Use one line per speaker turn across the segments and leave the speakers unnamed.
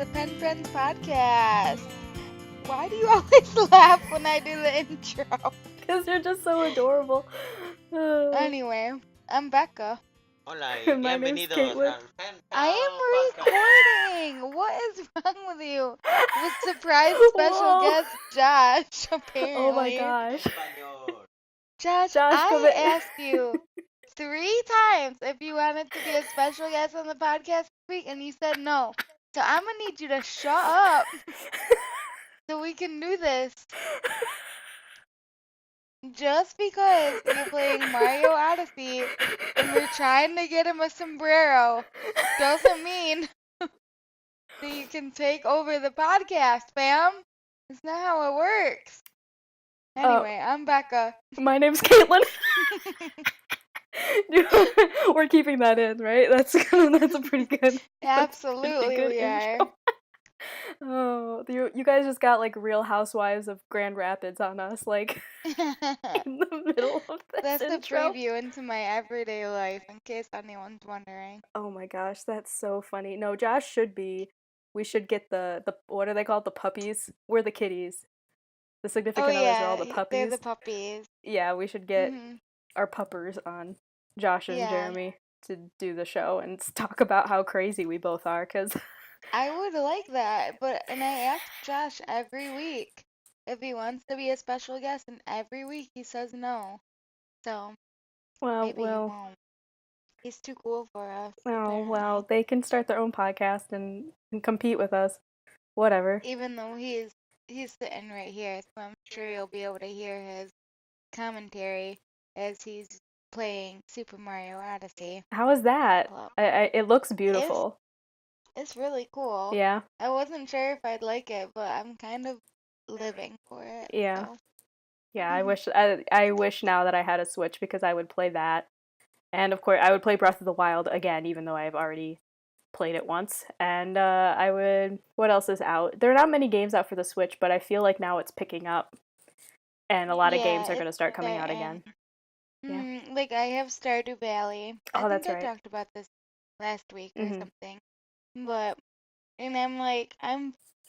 the Penfriends podcast. Why do you always laugh when I do the intro?
Because you're just so adorable.
Anyway, I'm Becca.
Hola y
My name's
bienvenidos
Caitlin.
al Penfriends
I am
podcast.
recording. What is wrong with you? With surprise special
Whoa.
guest Josh, apparently.
Oh my gosh.
Español.
Josh,
come
I
in.
asked you 3 times if you wanted to be a special guest on the podcast this week, and you said no. So I'm gonna need you to shut up so we can do this. Just because you're playing Mario Odyssey and we're trying to get him a sombrero doesn't mean that you can take over the podcast, fam. That's not how it works. Anyway, I'm Becca.
My name's Caitlin. We're keeping that in, right? That's a pretty good.
Absolutely,
good
we are.
intro. Oh, you guys just got like Real Housewives of Grand Rapids on us, like in the middle of this
That's the
intro.
preview into my everyday life, in case anyone's wondering.
Oh my gosh, that's so funny. No, Josh should be. We should get the what are they called? The puppies. We're the kitties. The significant others are all the puppies.
They're the puppies.
Yeah, we should get
Mhm.
our puppers on Josh and
Yeah.
Jeremy to do the show and talk about how crazy we both are, because
I would like that, and I ask Josh every week if he wants to be a special guest, and every week he says no. So maybe he won't. He's too cool for us.
well, they can start their own podcast and compete with us. Whatever.
Even though he's sitting right here, so I'm sure you'll be able to hear his commentary as he's playing Super Mario Odyssey.
How is that?
Well,
it looks beautiful.
It's really cool.
Yeah.
I wasn't sure if I'd like it, but I'm kind of living for it.
Yeah.
So.
Yeah, I wish now that I had a Switch, because I would play that. And of course, I would play Breath of the Wild again, even though I've already played it once. And I would. What else is out? There are not many games out for the Switch, but I feel like now it's picking up, and a lot of games are going to start coming out again.
Yeah. Like I have Stardew Valley.
Oh,
I think
that's
I
right.
talked about this last week or something. But I'm like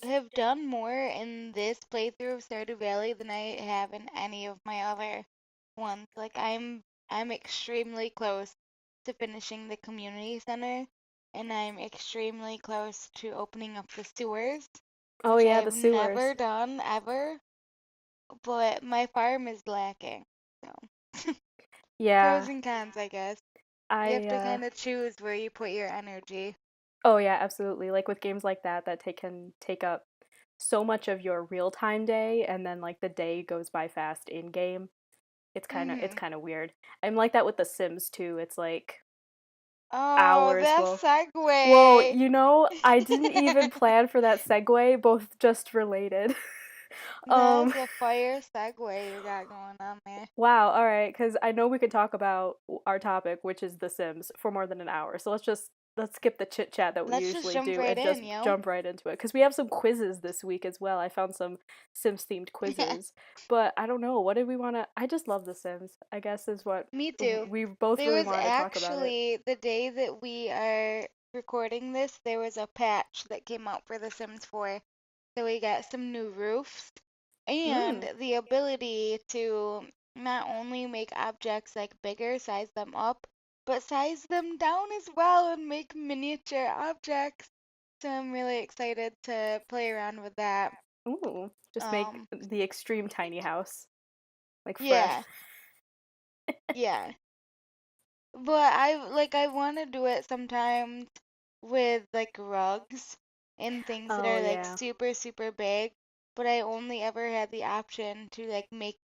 have done more in this playthrough of Stardew Valley than I have in any of my other ones. Like I'm extremely close to finishing the community center, and I'm extremely close to opening up the sewers.
Oh
which
yeah, the
I've
sewers.
never done ever, but my farm is lacking. So
Yeah.
pros and cons, I guess.
You
have to kind of choose where you put your energy.
Oh yeah, absolutely. Like with games like that can take up so much of your real-time day, and then like the day goes by fast in game. It's kind of weird. I'm like that with The Sims too. It's like hours.
That segue.
Well, I didn't even plan for that segue, both just related.
That's a fire segue you got going on there.
Wow, all right, because I know we could talk about our topic, which is The Sims, for more than an hour. So let's skip the chit chat that we usually do and just jump right into it. Because we have some quizzes this week as well. I found some Sims themed quizzes, but I don't know, what did we want to? I just love The Sims, I guess, is what
Me too.
we both really wanted to talk about it.
Actually, the day that we are recording this, there was a patch that came out for The Sims 4. So we got some new roofs and the ability to not only make objects like bigger, size them up, but size them down as well and make miniature objects. So I'm really excited to play around with that.
Ooh, just make the extreme tiny house. Like
yeah. Yeah. But I want to do it sometimes with like rugs and things that are like super, super big, but I only ever had the option to like make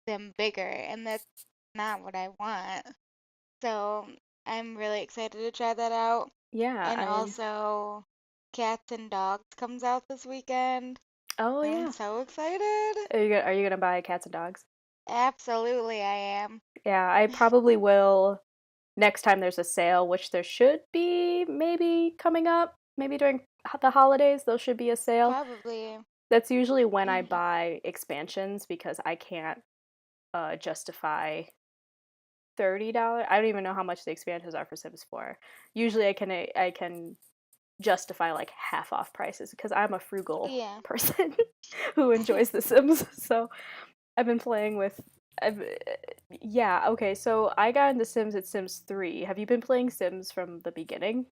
them bigger, and that's not what I want. So I'm really excited to try that out.
Yeah.
And also Cats and Dogs comes out this weekend.
Oh yeah.
I'm so excited.
Are you gonna buy Cats and Dogs?
Absolutely, I am.
Yeah, I probably will next time there's a sale, which there should be maybe coming up. Maybe during the holidays, there should be a sale.
Probably.
That's usually when I buy expansions, because I can't justify $30. I don't even know how much the expansions are for Sims 4. Usually I can justify like half off prices because I'm a frugal
Yeah.
person who enjoys The Sims. So I've been playing with. I've, yeah, okay. So I got into Sims at Sims 3. Have you been playing Sims from the beginning?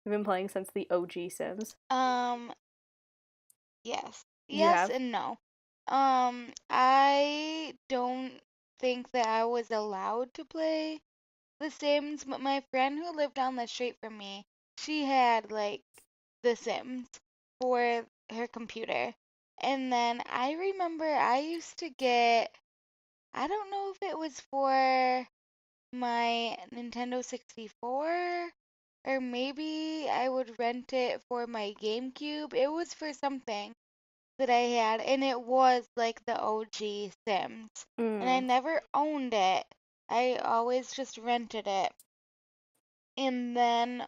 You've been playing since the OG Sims.
Um, yes.
You
Yes
have?
and no. I don't think that I was allowed to play The Sims, but my friend who lived down the street from me, she had like The Sims for her computer. And then I remember I used to get, I don't know if it was for my Nintendo 64 or maybe I would rent it for my GameCube. It was for something that I had, and it was like the OG Sims. And I
Mm.
never owned it. I always just rented it. And then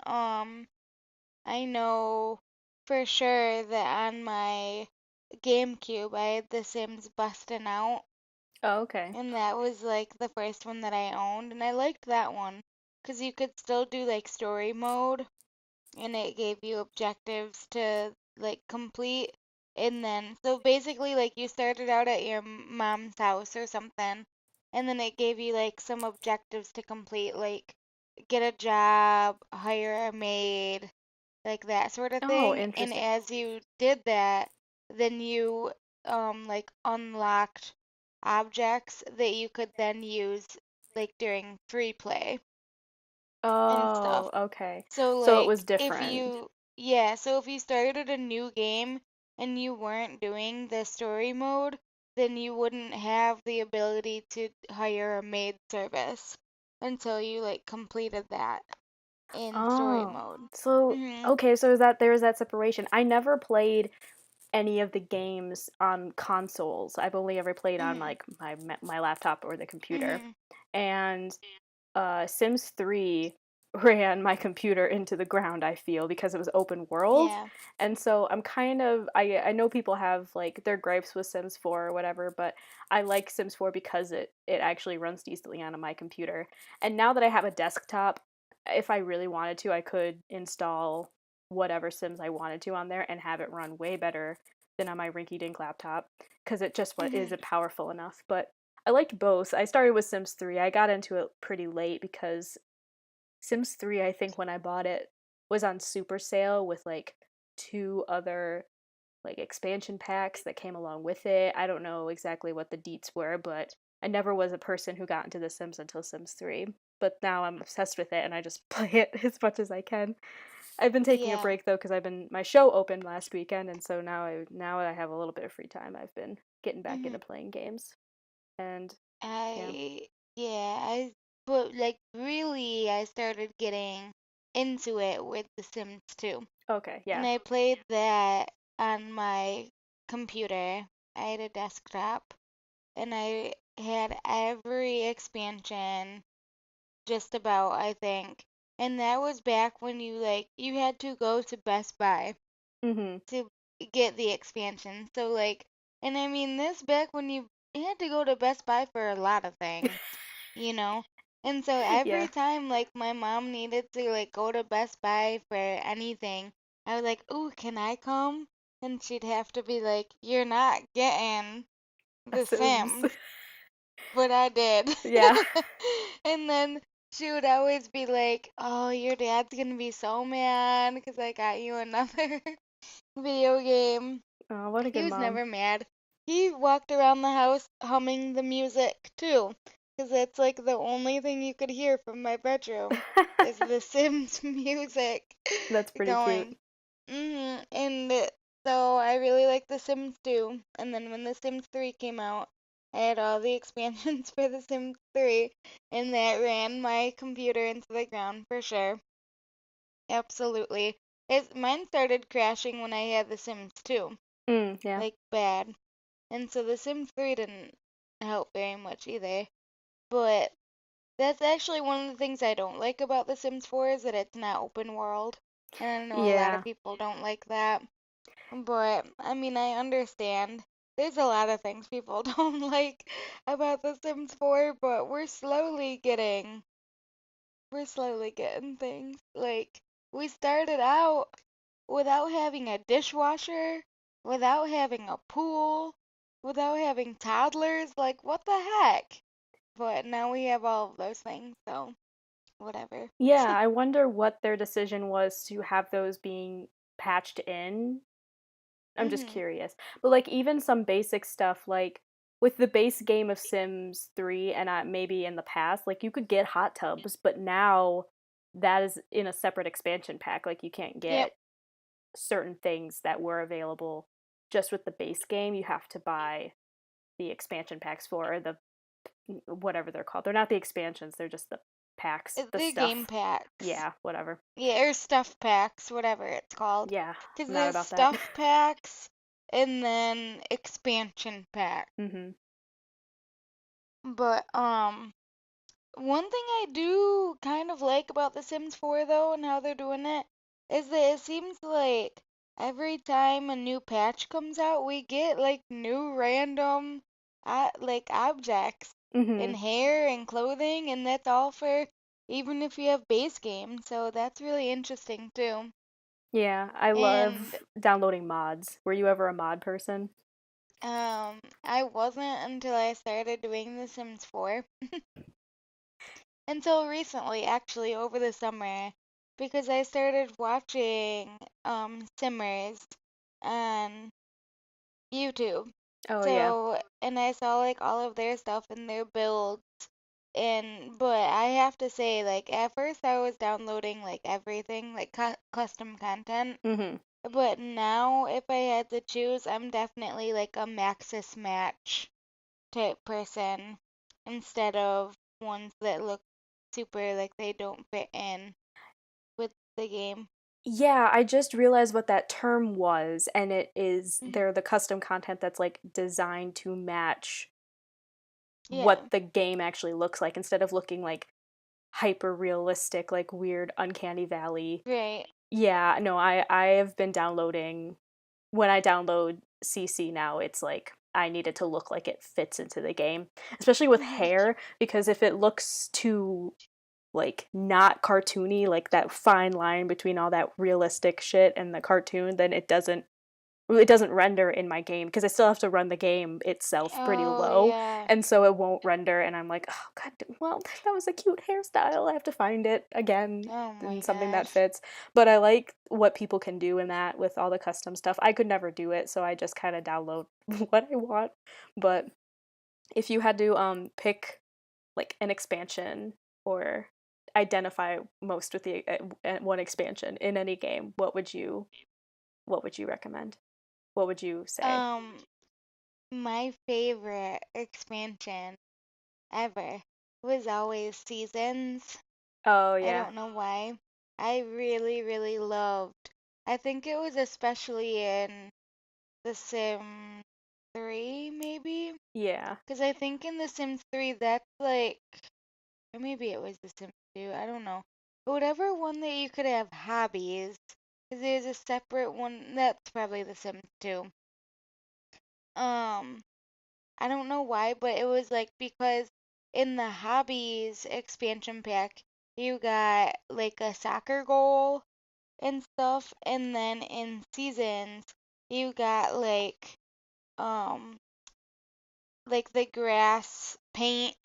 I know for sure that on my GameCube I had The Sims Bustin' Out,
Oh, okay.
and that was like the first one that I owned, and I liked that one 'cause you could still do like story mode, and it gave you objectives to like complete. And then, so basically, like you started out at your mom's house or something, and then it gave you like some objectives to complete, like get a job, hire a maid, like that sort of
Oh,
thing. And
interesting.
as you did that, then you like unlocked objects that you could then use like during free play and stuff.
Oh, okay.
So
So it
like
was
if
different.
you yeah, so if you started a new game and you weren't doing the story mode, then you wouldn't have the ability to hire a maid service until you like completed that in story
Oh,
mode.
so
Mhm.
okay, so is that there is that separation. I never played any of the games on consoles. I've only ever played on
Mhm.
like my laptop or the computer.
Mhm.
And Sims 3 ran my computer into the ground, I feel, because it was open world.
Yeah.
And so I'm kind of I know people have like their gripes with Sims 4 or whatever, but I like Sims 4 because it actually runs decently on my computer. And now that I have a desktop, if I really wanted to, I could install whatever Sims I wanted to on there and have it run way better than on my rinky-dink laptop because it just
Mhm.
isn't powerful enough. But I liked both. I started with Sims 3. I got into it pretty late because Sims 3, I think when I bought it, was on super sale with like two other like expansion packs that came along with it. I don't know exactly what the deets were, but I never was a person who got into The Sims until Sims 3. But now I'm obsessed with it and I just play it as much as I can. I've been taking a
Yeah.
break though because I've been my show opened last weekend and so now I have a little bit of free time. I've been getting back into
Mhm.
playing games. And yeah.
I yeah, I but like really I started getting into it with The Sims 2.
Okay,
And
yeah.
I played that on my computer. I had a desktop and I had every expansion just about, I think. And that was back when you like you had to go to Best Buy
Mhm.
to get the expansion. So like and I mean this back when you had to go to Best Buy for a lot of things, you know? And so every
Yeah.
time like my mom needed to like go to Best Buy for anything, I was like, "Ooh, can I come?" And she'd have to be like, "You're not getting
A
The
Sims.
Sims." But I did.
Yeah.
And then she would always be like, "Oh, your dad's gonna be so mad because I got you another video game."
Oh, what a
He
good
was
mom.
never mad. He walked around the house humming the music too, 'cause that's like the only thing you could hear from my bedroom is the Sims music
That's pretty cute.
going. And so I really like The Sims 2. And then when The Sims 3 came out, I had all the expansions for The Sims 3, and that ran my computer into the ground for sure. Absolutely. Mine started crashing when I had The Sims 2,
Yeah.
like bad. And so The Sims 3 didn't help very much either. But that's actually one of the things I don't like about The Sims 4 is that it's not open world. And I know a lot of
Yeah.
people don't like that. But I mean, I understand. There's a lot of things people don't like about The Sims 4, but we're slowly getting things. Like we started out without having a dishwasher, without having a pool, without having toddlers. Like, what the heck? But now we have all of those things, so whatever.
Yeah, I wonder what their decision was to have those being patched in. I'm just
Mhm.
curious. But like even some basic stuff like with the base game of Sims 3 and maybe in the past, like you could get hot tubs, but now that is in a separate expansion pack. Like you can't
Yep.
get certain things that were available just with the base game. You have to buy the expansion packs for or the whatever they're called. They're not the expansions, they're just the packs, the
The game
stuff.
packs.
Yeah, whatever.
Yeah, or stuff packs, whatever it's called.
Yeah,
'Cause
I'm not
there's
about that.
stuff packs and then expansion packs.
Mhm.
But one thing I do kind of like about The Sims 4 though and how they're doing it is that it seems like every time a new patch comes out, we get like new random like objects and
Mhm.
hair and clothing, and that's all for even if you have base game. So that's really interesting too.
Yeah, I
And
love downloading mods. Were you ever a mod person?
I wasn't until I started doing The Sims 4. Until recently, actually, over the summer, because I started watching Simmers on YouTube.
Oh yeah.
So, and I saw like all of their stuff and their builds, and but I have to say, like at first I was downloading like everything, like custom content,
Mhm.
but now if I had to choose, I'm definitely like a Maxis Match type person instead of ones that look super like they don't fit in with the game.
Yeah, I just realized what that term was, and it is
Mhm.
they're the custom content that's like designed to match
Yeah,
what the game actually looks like instead of looking like hyper realistic, like weird uncanny valley.
right.
Yeah, no, I have been downloading when I download CC now, it's like I need it to look like it fits into the game, especially with
Mhm.
hair because if it looks too like not cartoony, like that fine line between all that realistic shit and the cartoon, then it doesn't render in my game because I still have to run the game itself pretty
Oh
low,
yeah.
and so it won't render. And I'm like, oh god, well that was a cute hairstyle. I have to find it again
Oh
and
my
something that
gosh.
fits. But I like what people can do in that with all the custom stuff. I could never do it, so I just kind of download what I want. But if you had to pick like an expansion or identify most with the one expansion in any game, what would you recommend? What would you say?
Um, my favorite expansion ever was always Seasons.
Oh
I
yeah.
don't know why. I really, really loved. I think it was especially in The Sims 3, maybe?
Yeah.
Because I think in The Sims 3, that's like, or maybe it was The Sims 2, I don't know. But whatever one that you could have hobbies, because there's a separate one, that's probably The Sims 2. Um, I don't know why, but it was like because in the hobbies expansion pack, you got like a soccer goal and stuff, and then in seasons, you got um like the grass paint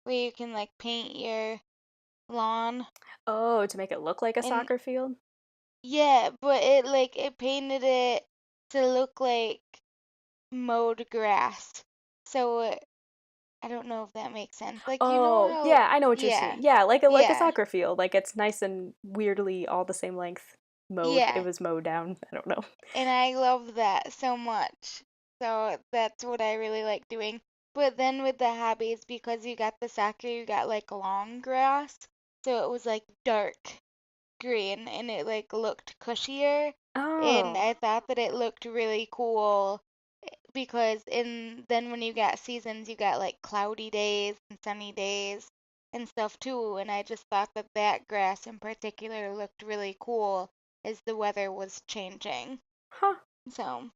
where you can like paint your lawn.
Oh, to make it look like a
And
soccer field?
yeah, but it painted it to look like mowed grass. So I don't know if that makes sense. Like you know
Oh,
how
yeah, I know what you're
yeah.
saying. Yeah, like a
Yeah.
soccer field. Like it's nice and weirdly all the same length mowed. It
Yeah.
was mowed down. I don't know.
And I love that so much. So that's what I really like doing. But then with the hobbies, because you got the soccer, you got like long grass. So it was like dark green and it like looked cushier. And
Oh.
I thought that it looked really cool because in then when you got seasons, you got like cloudy days and sunny days and stuff too. And I just thought that that grass in particular looked really cool as the weather was changing.
Huh.
So,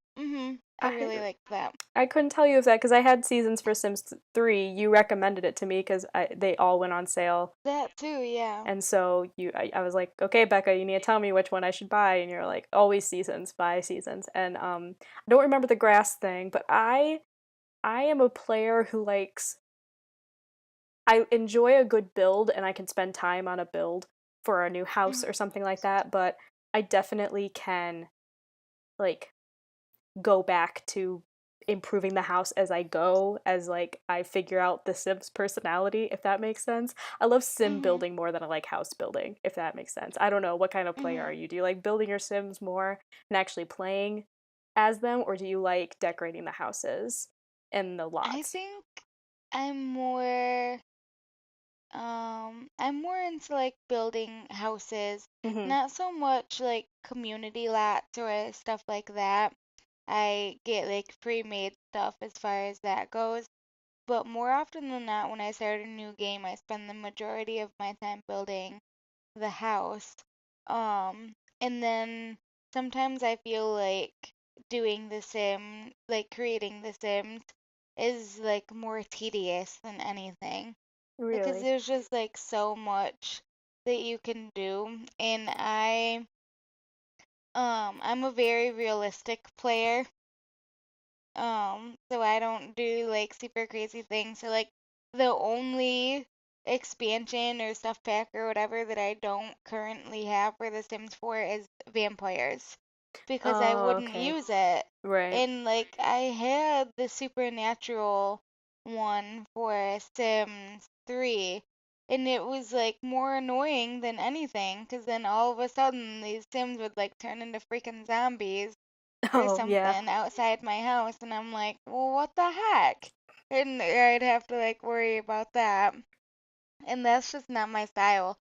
I
I
really like that.
I couldn't tell you if that because I had seasons for Sims 3. You recommended it to me because they all went on sale,
That too, yeah.
and so I was like, okay, Becca, you need to tell me which one I should buy, and you're like, always seasons, buy seasons, and I don't remember the grass thing, but I am a player who likes I enjoy a good build and I can spend time on a build for a new house
Mhm.
or something like that, but I definitely can like go back to improving the house as I go, as like I figure out the Sim's personality, if that makes sense. I love sim
Mhm.
building more than I like house building, if that makes sense. I don't know, what kind of player are
Mhm.
you? Do you like building your Sims more and actually playing as them, or do you like decorating the houses and the
I
lots?
think I'm more I'm more into like building houses,
Mhm.
not so much like community lots or stuff like that. I get like pre-made stuff as far as that goes. But more often than not, when I start a new game, I spend the majority of my time building the house. And then sometimes I feel like doing the sim, like creating the sims, is like more tedious than anything because
Really?
there's just like so much that you can do. And I'm a very realistic player. So I don't do like super crazy things. So like the only expansion or stuff pack or whatever that I don't currently have for The Sims 4 is vampires because I
Oh,
wouldn't
okay.
use it.
Right.
And like I had the supernatural one for Sims 3 and it was like more annoying than anything because then all of a sudden these Sims would like turn into freaking zombies or
Oh, yeah.
something outside my house, and I'm like, well, what the heck? And I'd have to like worry about that, and that's just not my style.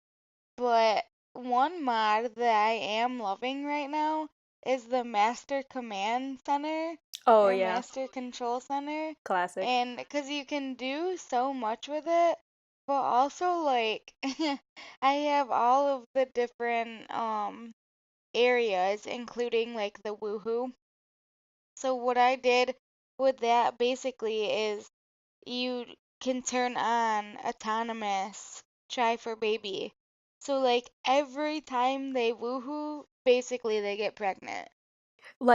But one mod that I am loving right now is the Master Command Center
Oh,
or
yeah.
Master Control Center,
Classic.
and because you can do so much with it, but also like I have all of the different areas, including like the woohoo. So what I did with that basically is you can turn on autonomous try for baby. So like every time they woohoo, basically they get pregnant.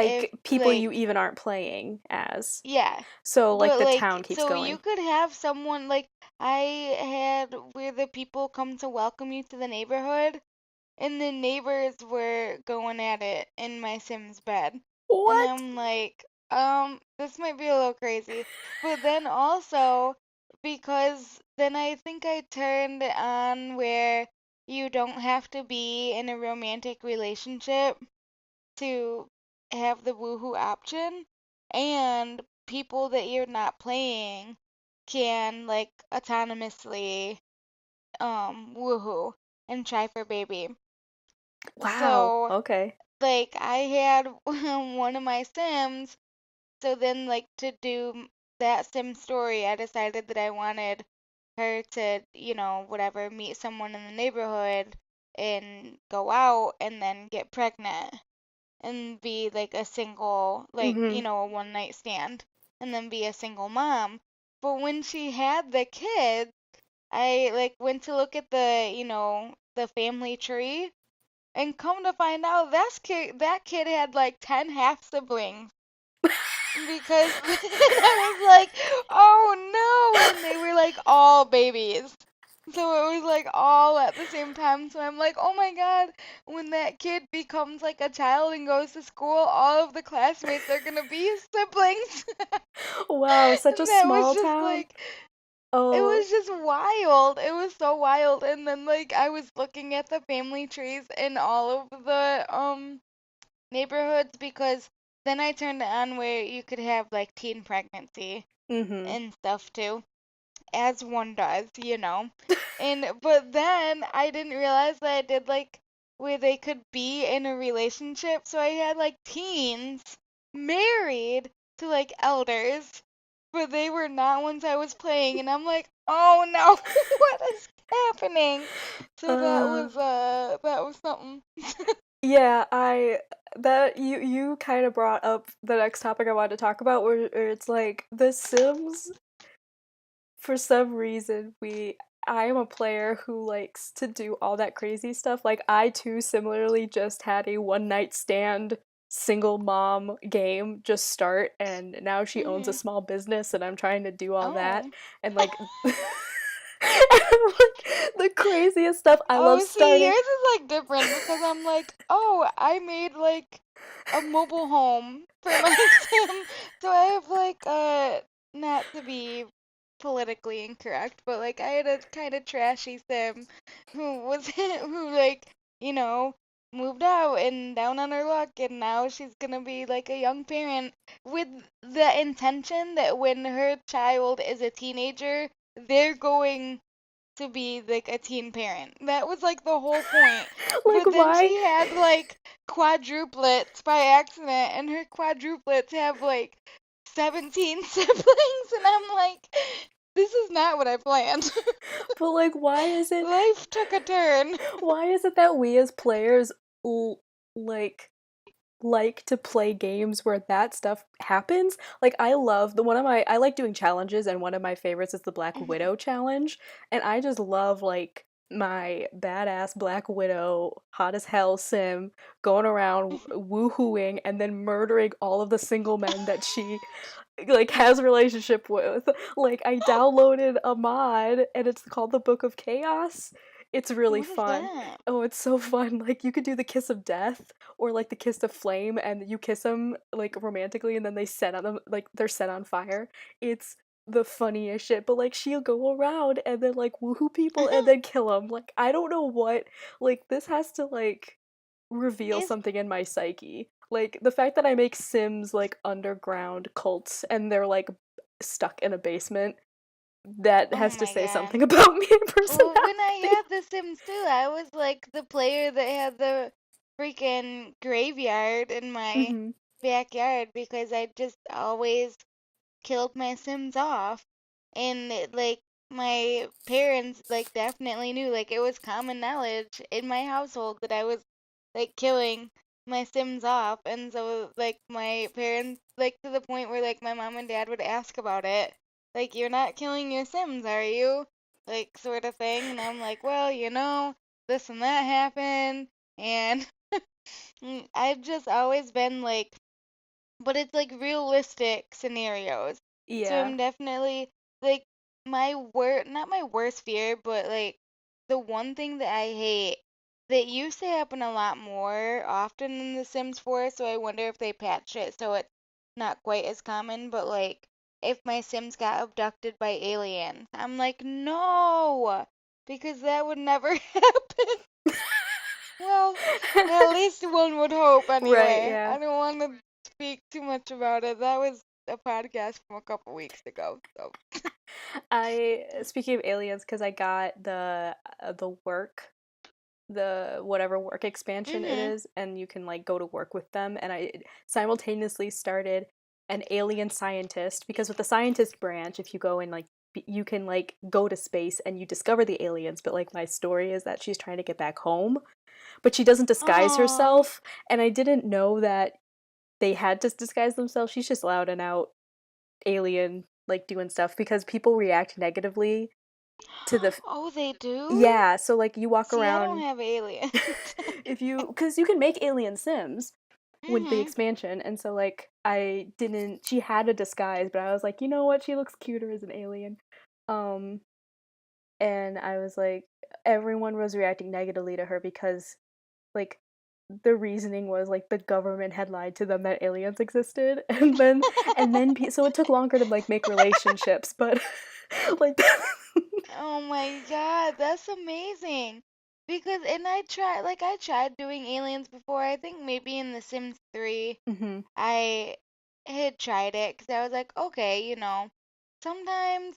If
Like people you
like
even aren't playing as.
yeah.
So like
But
the town
like
keeps
so you
going.
could have someone like I had where the people come to welcome you to the neighborhood and the neighbors were going at it in my Sims bed. And
What?
I'm like, this might be a little crazy. But then also, because then I think I turned on where you don't have to be in a romantic relationship to have the woohoo option, and people that you're not playing can like autonomously woohoo and try for baby.
Wow.
So,
Okay.
like, I had one of my Sims, so then, like, to do that Sim story, I decided that I wanted her to, whatever, meet someone in the neighborhood and go out and then get pregnant and be like a single, like,
Mhm.
a one night stand and then be a single mom. But when she had the kid, I like went to look at the family tree and come to find out that kid had like 10 half siblings because I was like, "Oh no." And they were like all babies. So it was like all at the same time. So I'm like, "Oh my God, when that kid becomes like a child and goes to school, all of the classmates are going to be his siblings."
Wow, such a
And that was
small
just
town.
like it
Oh.
was just wild. It was so wild. And then like I was looking at the family trees in all of the neighborhoods because then I turned it on where you could have like teen pregnancy
Mhm.
and stuff too, as one does. And but then I didn't realize that I did like where they could be in a relationship. So I had like teens married to like elders, but they were not ones I was playing, and I'm like, oh no, what is happening? So that
Uh
was something.
yeah, that you kind of brought up the next topic I wanted to talk about, where it's like The Sims. For some reason, I am a player who likes to do all that crazy stuff. Like I too similarly just had a one night stand single mom game just start, and now she owns a
Mhm.
small business and I'm trying to do all that
Oh.
and like and, like the craziest stuff. I love
Oh, see,
starting.
yours is like different because I'm like, oh, I made like a mobile home for my sim. So I have like not to be politically incorrect, but like I had a kind of trashy sim who was who like, you know, moved out and down on her luck and now she's gonna be like a young parent with the intention that when her child is a teenager, they're going to be like a teen parent. That was like the whole point.
Like
But then
why?
she had like quadruplets by accident, and her quadruplets have like 17 siblings, and I'm like, this is not what I planned.
But like why is it
Life took a turn.
why is it that we as players l- like to play games where that stuff happens. Like I love the one of my I like doing challenges, and one of my favorites is the Black
Mhm.
Widow challenge, and I just love like my badass Black Widow hot as hell sim going around woohooing and then murdering all of the single men that she like has a relationship with. Like I downloaded a mod and it's called the Book of Chaos. It's really
What is
fun.
that?
Oh, it's so fun. Like you could do the kiss of death or like the kiss of flame, and you kiss them like romantically and then they set on them like they're set on fire. It's the funniest shit. But like she'll go around and then like woohoo people and then kill them. Like I don't know what, like this has to like reveal
Is
something in my psyche. Like the fact that I make Sims like underground cults and they're like stuck in a basement, that
oh
has to
my
say
god.
something about me and
Well, when I
personality.
had The Sims 2, I was like the player that had the freaking graveyard in my
Hmm.
backyard because I just always killed my Sims off. And like my parents like definitely knew like it was common knowledge in my household that I was like killing my Sims off. And so like my parents like to the point where like my mom and dad would ask about it. Like you're not killing your Sims, are you? Like sort of thing. And I'm like, well, this and that happened and I've just always been like but it's like realistic scenarios. So
Yeah.
I'm definitely like not my worst fear, but like the one thing that I hate that used to happen a lot more often in The Sims 4, so I wonder if they patched it so it's not quite as common, but like if my Sims got abducted by aliens, I'm like, no, because that would never happen. Well, at least one would hope
Right,
anyway.
yeah.
I don't want to speak too much about it. That was a podcast from a couple weeks ago. So,
I speaking of aliens, because I got the work, the whatever work expansion it
mhm.
is, and you can like go to work with them, and I simultaneously started an alien scientist, because with the scientist branch, if you go and like you can like go to space and you discover the aliens, but like my story is that she's trying to get back home, but she doesn't disguise
Oh,
herself, and I didn't know that they had to disguise themselves. She's just loud and out alien like doing stuff because people react negatively to
oh, they do?
yeah, so like you walk
See, I don't
around
have aliens.
if you because you can make alien sims with the
mhm.
expansion, and so like I didn't she had a disguise, but I was like, you know what, she looks cuter as an alien. um and I was like, everyone was reacting negatively to her because like the reasoning was like the government had lied to them that aliens existed, so it took longer to like make relationships, but like
Oh my God, that's amazing. Because and I tried doing aliens before. I think maybe in The Sims 3
hmm.
I had tried it because I was like, okay, sometimes,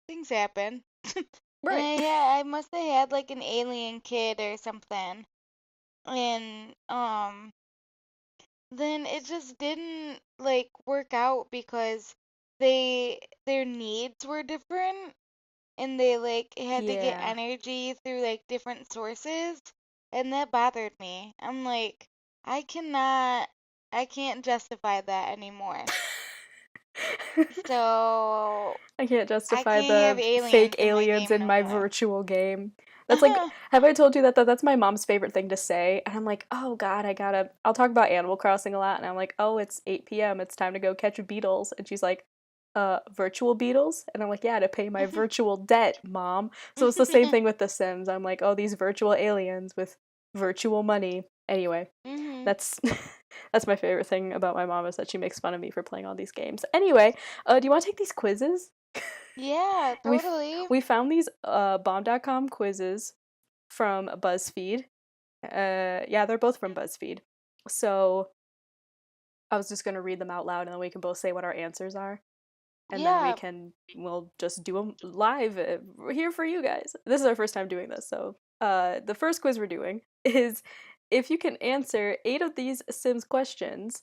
things happen. And
Right.
I must have had like an alien kid or something. And then it just didn't like work out because their needs were different and they like had to get
Yeah.
energy through like different sources and that bothered me. I'm like, I can't justify that anymore. So
I can't
I
justify
can't have
the fake
aliens in my
aliens
game
in
no
my
more.
virtual game. That's like, have I told you that that's my mom's favorite thing to say? And I'm like, oh God, I'll talk about Animal Crossing a lot. And I'm like, oh, it's 8 p.m. It's time to go catch beetles. And she's like, virtual beetles? And I'm like, yeah, to pay my virtual debt, mom. So it's the same thing with The Sims. I'm like, oh, these virtual aliens with virtual money. Anyway,
Mhm.
that's that's my favorite thing about my mom is that she makes fun of me for playing all these games. Anyway, do you want to take these quizzes?
Yeah,
we
totally.
we found these bomb.com quizzes from BuzzFeed. Yeah, they're both from BuzzFeed. So I was just gonna read them out loud, and then we can both say what our answers are, and then
Yeah.
we'll just do them live here for you guys. This is our first time doing this, so the first quiz we're doing is if you can answer 8 of these Sims questions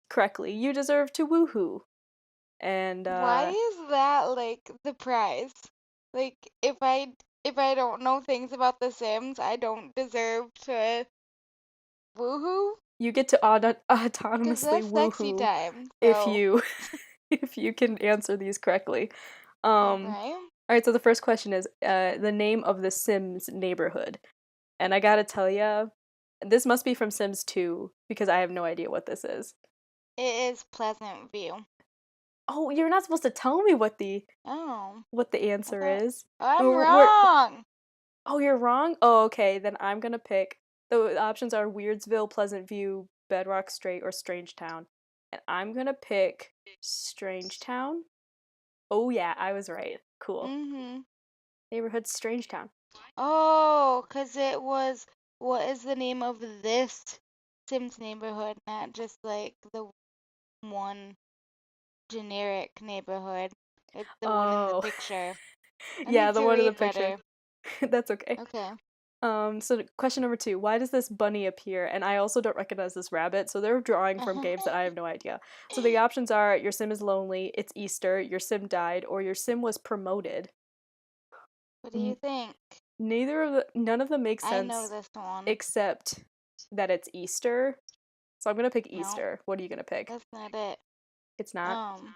correctly, you deserve to woohoo. And
Why is that like the prize? Like if I don't know things about The Sims, I don't deserve to woohoo?
you get to
'Cause
autonomously
that's sexy
woohoo
time.
if
So,
you if you can answer these correctly. Um,
okay.
all right, so the first question is the name of the Sims neighborhood. And I gotta tell ya, this must be from Sims 2 because I have no idea what this is.
It is Pleasant View.
Oh, you're not supposed to tell me
Oh,
what the
I
answer
thought
is.
I'm
We're
wrong.
oh, you're wrong? Oh, okay, then I'm gonna pick. The options are Weirdsville, Pleasant View, Bedrock Strait, or Strangetown. And I'm gonna pick Strangetown. Oh yeah, I was right. Cool.
Mhm.
Neighborhood Strangetown.
Oh, 'cause it was what is the name of this Sims neighborhood, not just like the one generic neighborhood. It's the one in the
Oh.
picture. I
Yeah,
need
the
to
one in the
read
picture.
better.
That's okay.
Okay.
So question number 2, why does this bunny appear? And I also don't recognize this rabbit, so they're drawing from games that I have no idea. So the options are your sim is lonely, it's Easter, your sim died, or your sim was promoted.
What do you
N-
think?
none of them make
I know
sense
this one.
except that it's Easter. So I'm gonna pick
No,
Easter. What are you gonna pick?
that's not it.
It's not.
Um,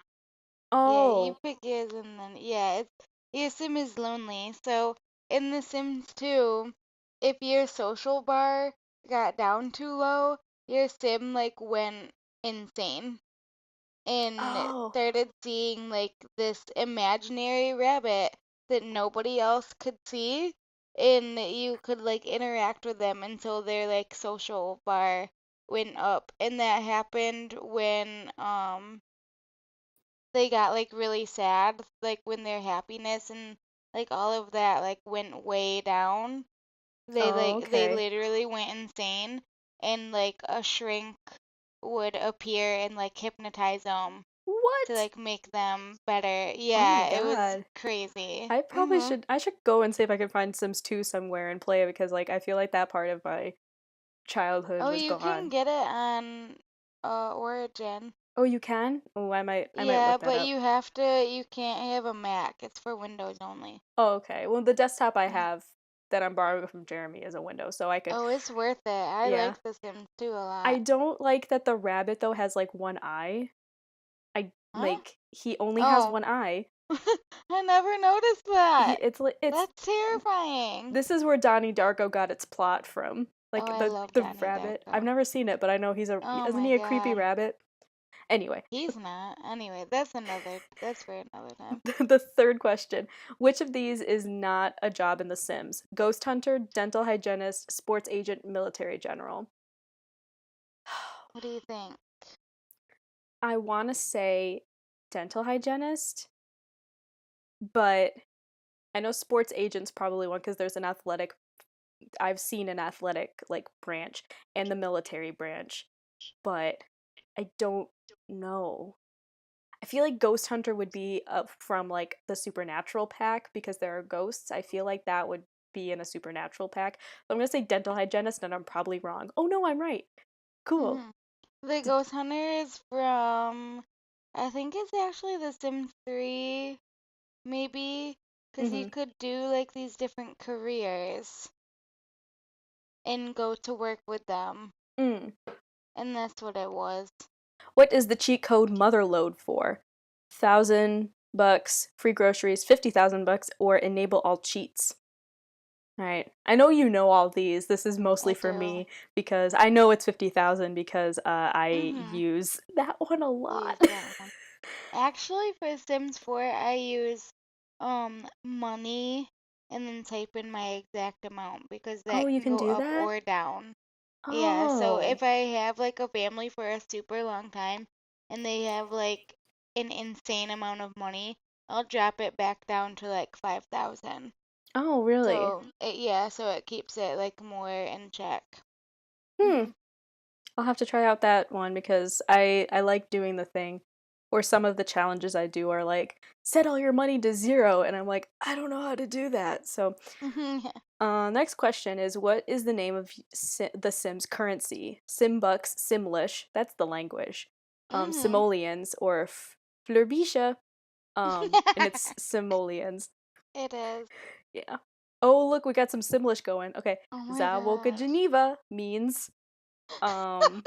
yeah, you
Oh.
pick yours and then yeah, it's your sim is lonely. So in The Sims 2, if your social bar got down too low, your sim like went insane and
Oh.
started seeing like this imaginary rabbit that nobody else could see, and you could like interact with them until their like social bar went up. And that happened when they got like really sad, like when their happiness and like all of that like went way down.
Oh,
They
okay.
literally went insane, and like a shrink would appear and like hypnotize them to
What?
like make them better.
Oh my
Yeah, it was
god.
crazy.
I I should go and see if I can find Sims 2 somewhere and play it because like I feel like that part of my childhood
Oh,
was
you can
gone.
get it on Origin.
Oh, you can? Oh, I might
Yeah,
look that
but
up.
you can't have a Mac. It's for Windows only.
Oh, okay. Well, the desktop I have that I'm borrowing from Jeremy is a Windows, so I could
Oh, it's worth it. I
yeah.
like The Sims 2 a
I
lot.
don't like that the rabbit though has like one eye. I
Huh?
like he only has
Oh,
one eye.
I never noticed that.
It's like it's
That's terrifying.
this is where Donnie Darko got its plot from.
Oh,
Like
I love
the
Donnie
rabbit. I've
Darko.
never seen it, but I know
Oh
isn't
my
he a creepy
God.
rabbit? Anyway,
He's not. Anyway, that's for another time.
the third question. Which of these is not a job in The Sims? Ghost hunter, dental hygienist, sports agent, military general.
What do you think?
I want to say dental hygienist, but I know sports agent's probably one because there's an athletic I've seen an athletic like branch and the military branch, but I don't know. I feel like Ghost Hunter would be up from like the Supernatural pack because there are ghosts. I feel like that would be in a Supernatural pack. So I'm gonna say dental hygienist, and I'm probably wrong. Oh no, I'm right. Cool.
Hmm. The Ghost Hunter is from, I think it's actually The Sims 3, maybe, because you
Mm-hmm.
could do like these different careers and go to work with them.
Mm.
And that's what it was.
What is the cheat code Motherload for? $1,000, free groceries, 50,000 bucks, or enable all cheats. All right. I know you know all these. This is mostly
I
for
do.
me because I know it's 50,000 because I
Mhm.
use that one a
You use
lot.
that one. Actually, for Sims 4, I use money and then type in my exact amount because
Oh,
that
you
can
can
go
do
up
that?
or down. Yeah, so
Oh.
if I have like a family for a super long time and they have like an insane amount of money, I'll drop it back down to like 5,000.
Oh, really?
So yeah, so it keeps it like more in check.
Hmm.
Mhm.
I'll have to try out that one because I like doing the thing where some of the challenges I do are like set all your money to zero and I'm like I don't know how to do that. So, next question is what is the name of the Sims currency? Simbucks, Simlish, that's the language.
Mhm.
Simoleons or Flurbisha, and it's Simoleons.
It is.
Yeah. Oh, look, we got some Simlish going. Okay.
Oh my
Zawoka
gosh.
Geneva means um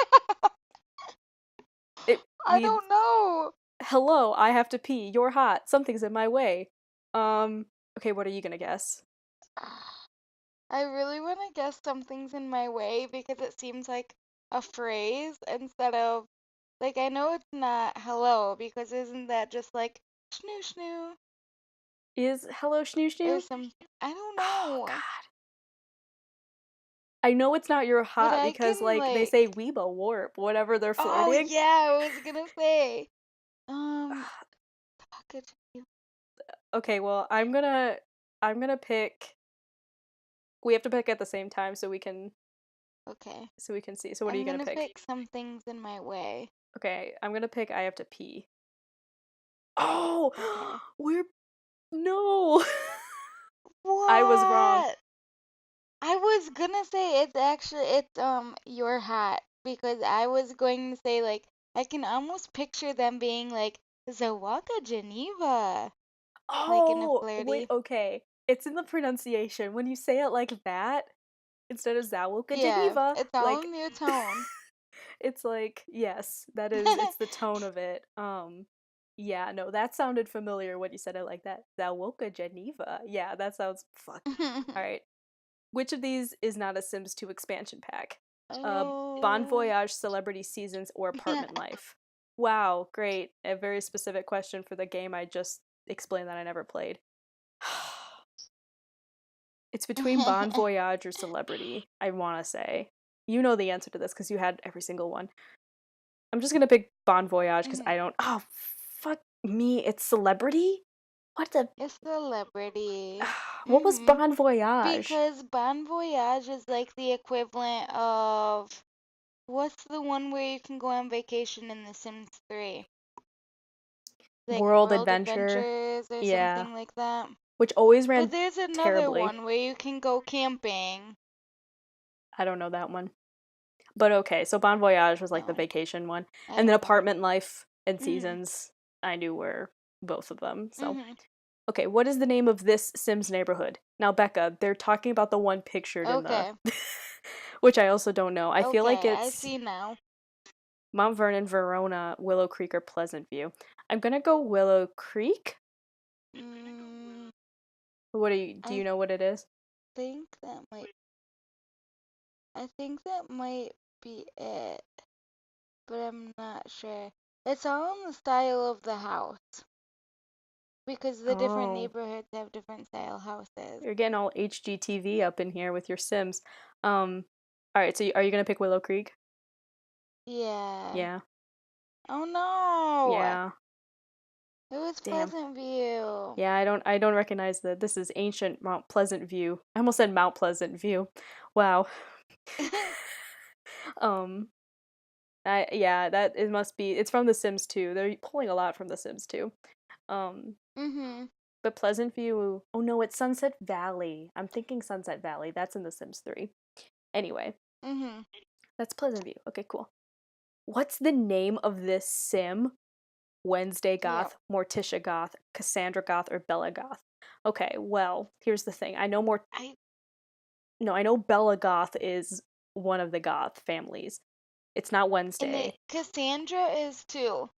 it
I
means
don't know.
hello, I have to pee. You're hot. Something's in my way. Okay, what are you gonna guess?
I really want to guess something's in my way because it seems like a phrase instead of like I know it's not hello because isn't that just like snoo snoo
Is hello Schnoo
or
Schnoo?
something? I don't
Oh
know.
god. I know it's not your
But
hot
I
because
can
like they
like
say weeba warp whenever they're
oh
flirting.
yeah, I was gonna say um cockatoo.
Okay, well, I'm gonna pick we have to pick at the same time
Okay.
so we can see. So what are you
I'm
gonna
gonna
pick?
pick something's in my way.
Okay, I'm gonna pick I have to pee. Oh,
Okay.
we're no. I was wrong.
What? I was gonna say it's your hat because I was going to say like I can almost picture them being like Zawaka Geneva like in a
Oh, wait,
flirty.
okay. It's in the pronunciation. When you say it like that, instead of Zawoka
Yeah,
Geneva,
it's all
like
in your tone.
it's like, yes, that is it's the tone of it. Yeah, no, that sounded familiar when you said it like that. Zawoka Geneva. Yeah, that sounds fuck. All right. Which of these is not a Sims 2 expansion pack? Uh Bon
Oh.
Voyage, Celebrity Seasons, or Apartment Life? Wow, great. A very specific question for the game I just explained that I never played. It's between Bon Voyage or Celebrity, I want to say. You know the answer to this because you had every single one. I'm just gonna pick Bon Voyage because I
Mhm.
don't. Oh, fuck me. It's Celebrity? What the.
It's celebrity.
What was
Mhm.
Bon Voyage?
Because Bon Voyage is like the equivalent of what's the one where you can go on vacation in The Sims 3? Like
World
World
Adventure.
Adventures or
Yeah.
something like that.
Which always
But
ran
there's another
terribly.
one where you can go camping.
I don't know that one. But okay, so Bon Voyage was like the
No,
vacation one.
I
And then
don't know.
Apartment Life and
Mhm.
Seasons, I knew were both of them. So,
Mhm.
okay, what is the name of this Sims neighborhood? Now, Becca, they're talking about the one pictured in the.
Okay.
Which I also don't know. I feel like
Okay, I
it's
see now.
Mount Vernon, Verona, Willow Creek, or Pleasant View. I'm gonna go Willow Creek.
Mm,
What do you do?
I
You know what it is?
think that might. I think that might be it, but I'm not sure. It's all in the style of the house because the different
Oh,
neighborhoods have different style houses.
you're getting all HGTV up in here with your Sims. All right. So are you gonna pick Willow Creek?
Yeah.
Yeah.
Oh no!
Yeah.
It was
Damn.
Pleasant View.
Yeah, I don't recognize that. This is ancient Mount Pleasant View. I almost said Mount Pleasant View. Wow. um I yeah, that it must be it's from The Sims 2. They're pulling a lot from The Sims 2. Um
Mhm.
but Pleasant View, oh no, it's Sunset Valley. I'm thinking Sunset Valley. That's in The Sims 3. Anyway,
Mhm.
that's Pleasant View. Okay, cool. What's the name of this sim? Wednesday
Yep.
Goth, Morticia Goth, Cassandra Goth, or Bella Goth? Okay, well, here's the thing. I know more
I
no, I know Bella Goth is one of the goth families. It's not
And
Wednesday.
Cassandra is too.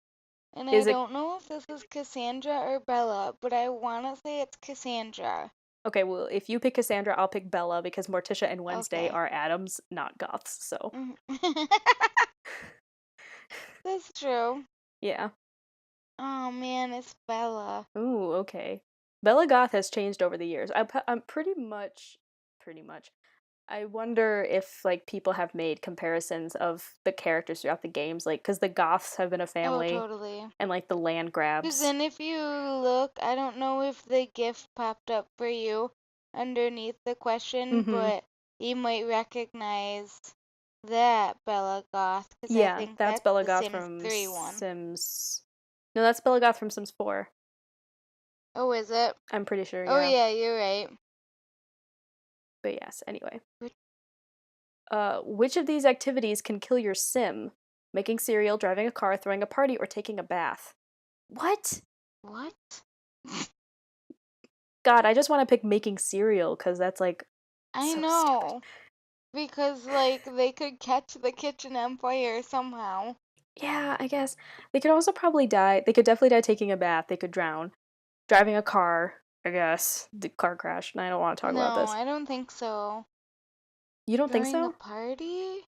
And I
Is it?
don't know if this is Cassandra or Bella, but I want to say it's Cassandra.
Okay, well, if you pick Cassandra, I'll pick Bella because Morticia and Wednesday
Okay.
are Adams, not goths. So
That's true.
yeah.
Oh man, it's Bella.
Ooh, okay. Bella Goth has changed over the years. I'm pretty much. I wonder if like people have made comparisons of the characters throughout the games, like because the Goths have been a
Oh,
family,
totally.
and like the land
Because
grabs.
then if you look, I don't know if the GIF popped up for you underneath the question,
Mm-hmm.
but you might recognize that Bella Goth, because I
Yeah,
think
that's
that's
Bella
the
Goth
Sims
from
3 one.
Sims. No, that's Bella Goth from Sims 4.
Oh, is it?
I'm pretty sure,
Oh,
yeah.
yeah, you're right.
But yes, anyway.
Which-
Which of these activities can kill your sim? Making cereal, driving a car, throwing a party, or taking a bath? What?
What?
God, I just want to pick making cereal because that's like
I
so stupid.
know. Because, like, they could catch the kitchen on fire somehow.
Yeah, I guess. They could also probably die. They could definitely die taking a bath. They could drown. Driving a car, I guess. The car crash, and I don't want to talk about
No,
this.
I don't think so.
You don't think
During a
so?
party?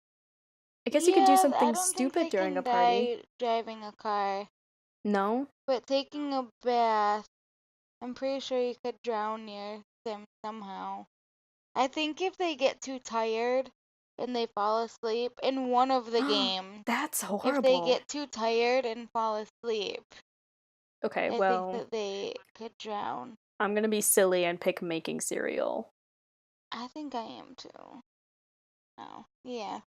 I guess you could do
Yeah, I
something
don't think
stupid
they
during a
can
party.
die driving a car.
No?
But taking a bath, I'm pretty sure you could drown your sim somehow. I think if they get too tired and they fall asleep in one of the games,
That's
if they
horrible.
get too tired and fall asleep,
Okay,
I think
well,
that they could drown.
I'm gonna be silly and pick making cereal.
I think I am too. Oh, yeah.